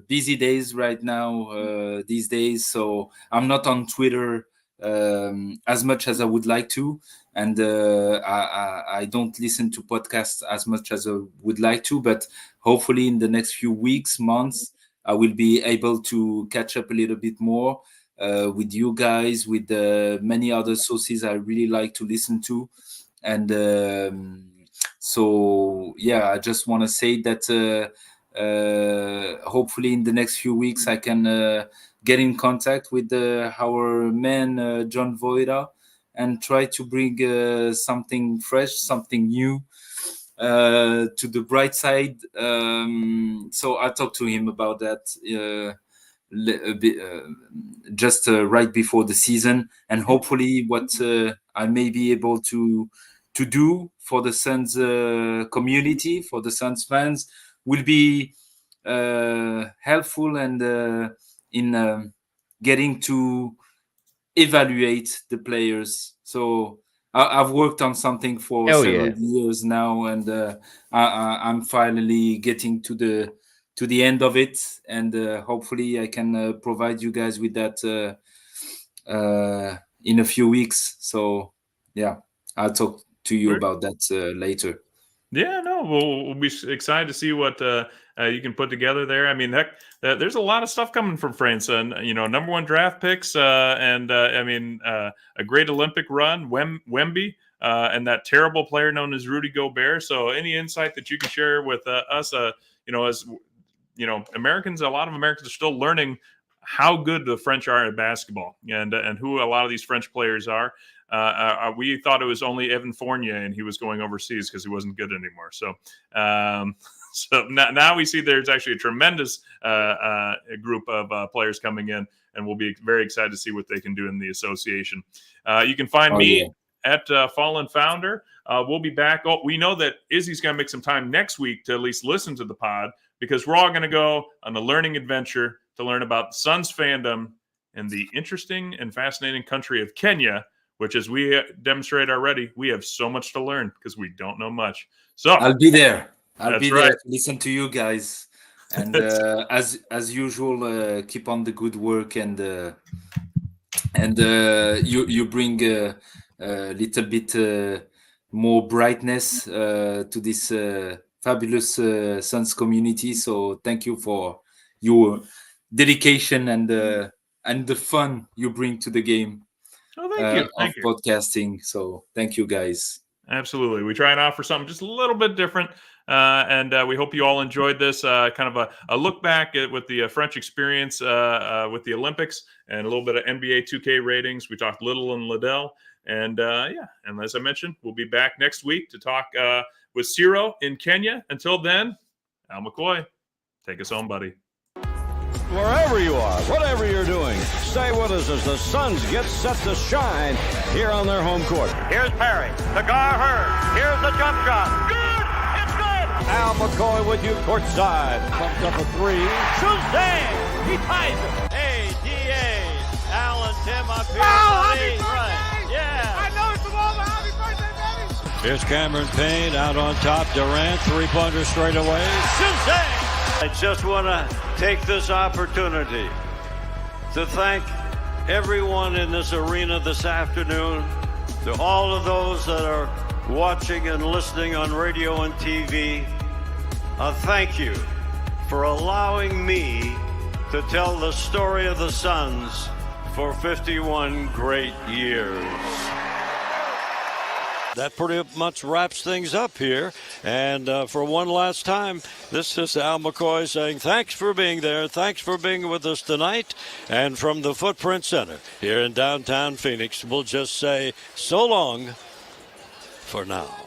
busy days right now these days, so I'm not on Twitter as much as I would like to, and I don't listen to podcasts as much as I would like to, but hopefully in the next few weeks, months, I will be able to catch up a little bit more with you guys, with many other sources I really like to listen to. And so, yeah, I just want to say that hopefully in the next few weeks I can get in contact with our man, John Voida, and try to bring something fresh, something new to the bright side. So I'll talk to him about that a bit, just right before the season, and hopefully what I may be able to do for the Suns community, for the Suns fans, will be helpful and in getting to evaluate the players. So I've worked on something for several years now, and I'm finally getting to the end of it, and hopefully I can provide you guys with that in a few weeks. So yeah, I'll talk to you about that later. Yeah, no, we'll be excited to see what you can put together there. I mean, heck, there's a lot of stuff coming from France, and number one draft picks, and I mean, a great Olympic run, Wemby, and that terrible player known as Rudy Gobert. So, any insight that you can share with us, as Americans, a lot of Americans are still learning how good the French are at basketball, and who a lot of these French players are. We thought it was only Evan Fournier, and he was going overseas because he wasn't good anymore. So, so now we see there's actually a tremendous group of players coming in, and we'll be very excited to see what they can do in the association. You can find me at Fallen Founder. We'll be back. Oh, we know that Izzy's going to make some time next week to at least listen to the pod, because we're all going to go on a learning adventure to learn about Suns fandom in the interesting and fascinating country of Kenya, which, as we demonstrate already, we have so much to learn because we don't know much. So I'll be there. I'll be right. there to listen to you guys, and as usual, keep on the good work, and you bring a little bit more brightness to this fabulous Suns community. So thank you for your dedication and the fun you bring to the game. Oh, thank you. Podcasting. So thank you, guys. Absolutely. We try and offer something just a little bit different. And we hope you all enjoyed this kind of a look back with the French experience with the Olympics, and a little bit of NBA 2K ratings. We talked Liddell and Liddell. And and as I mentioned, we'll be back next week to talk with Ciro in Kenya. Until then, Al McCoy, take us home, buddy. Wherever you are, whatever you're doing, stay with us as the Suns get set to shine here on their home court. Here's Perry. Cigar Hurd. Here's the jump shot. Good! It's good! Al McCoy with you courtside. Bumped up a three. Shazam! He ties it. Hey, DA. Al and Tim up here. Happy birthday! Right. Yeah. I know it's the moment. Happy birthday, baby! Here's Cameron Payne out on top. Durant, three-pointer straight away. Shazam! I just want to take this opportunity to thank everyone in this arena this afternoon, to all of those that are watching and listening on radio and TV. Thank you for allowing me to tell the story of the Suns for 51 great years. That pretty much wraps things up here. And for one last time, this is Al McCoy saying thanks for being there. Thanks for being with us tonight. And from the Footprint Center here in downtown Phoenix, we'll just say so long for now.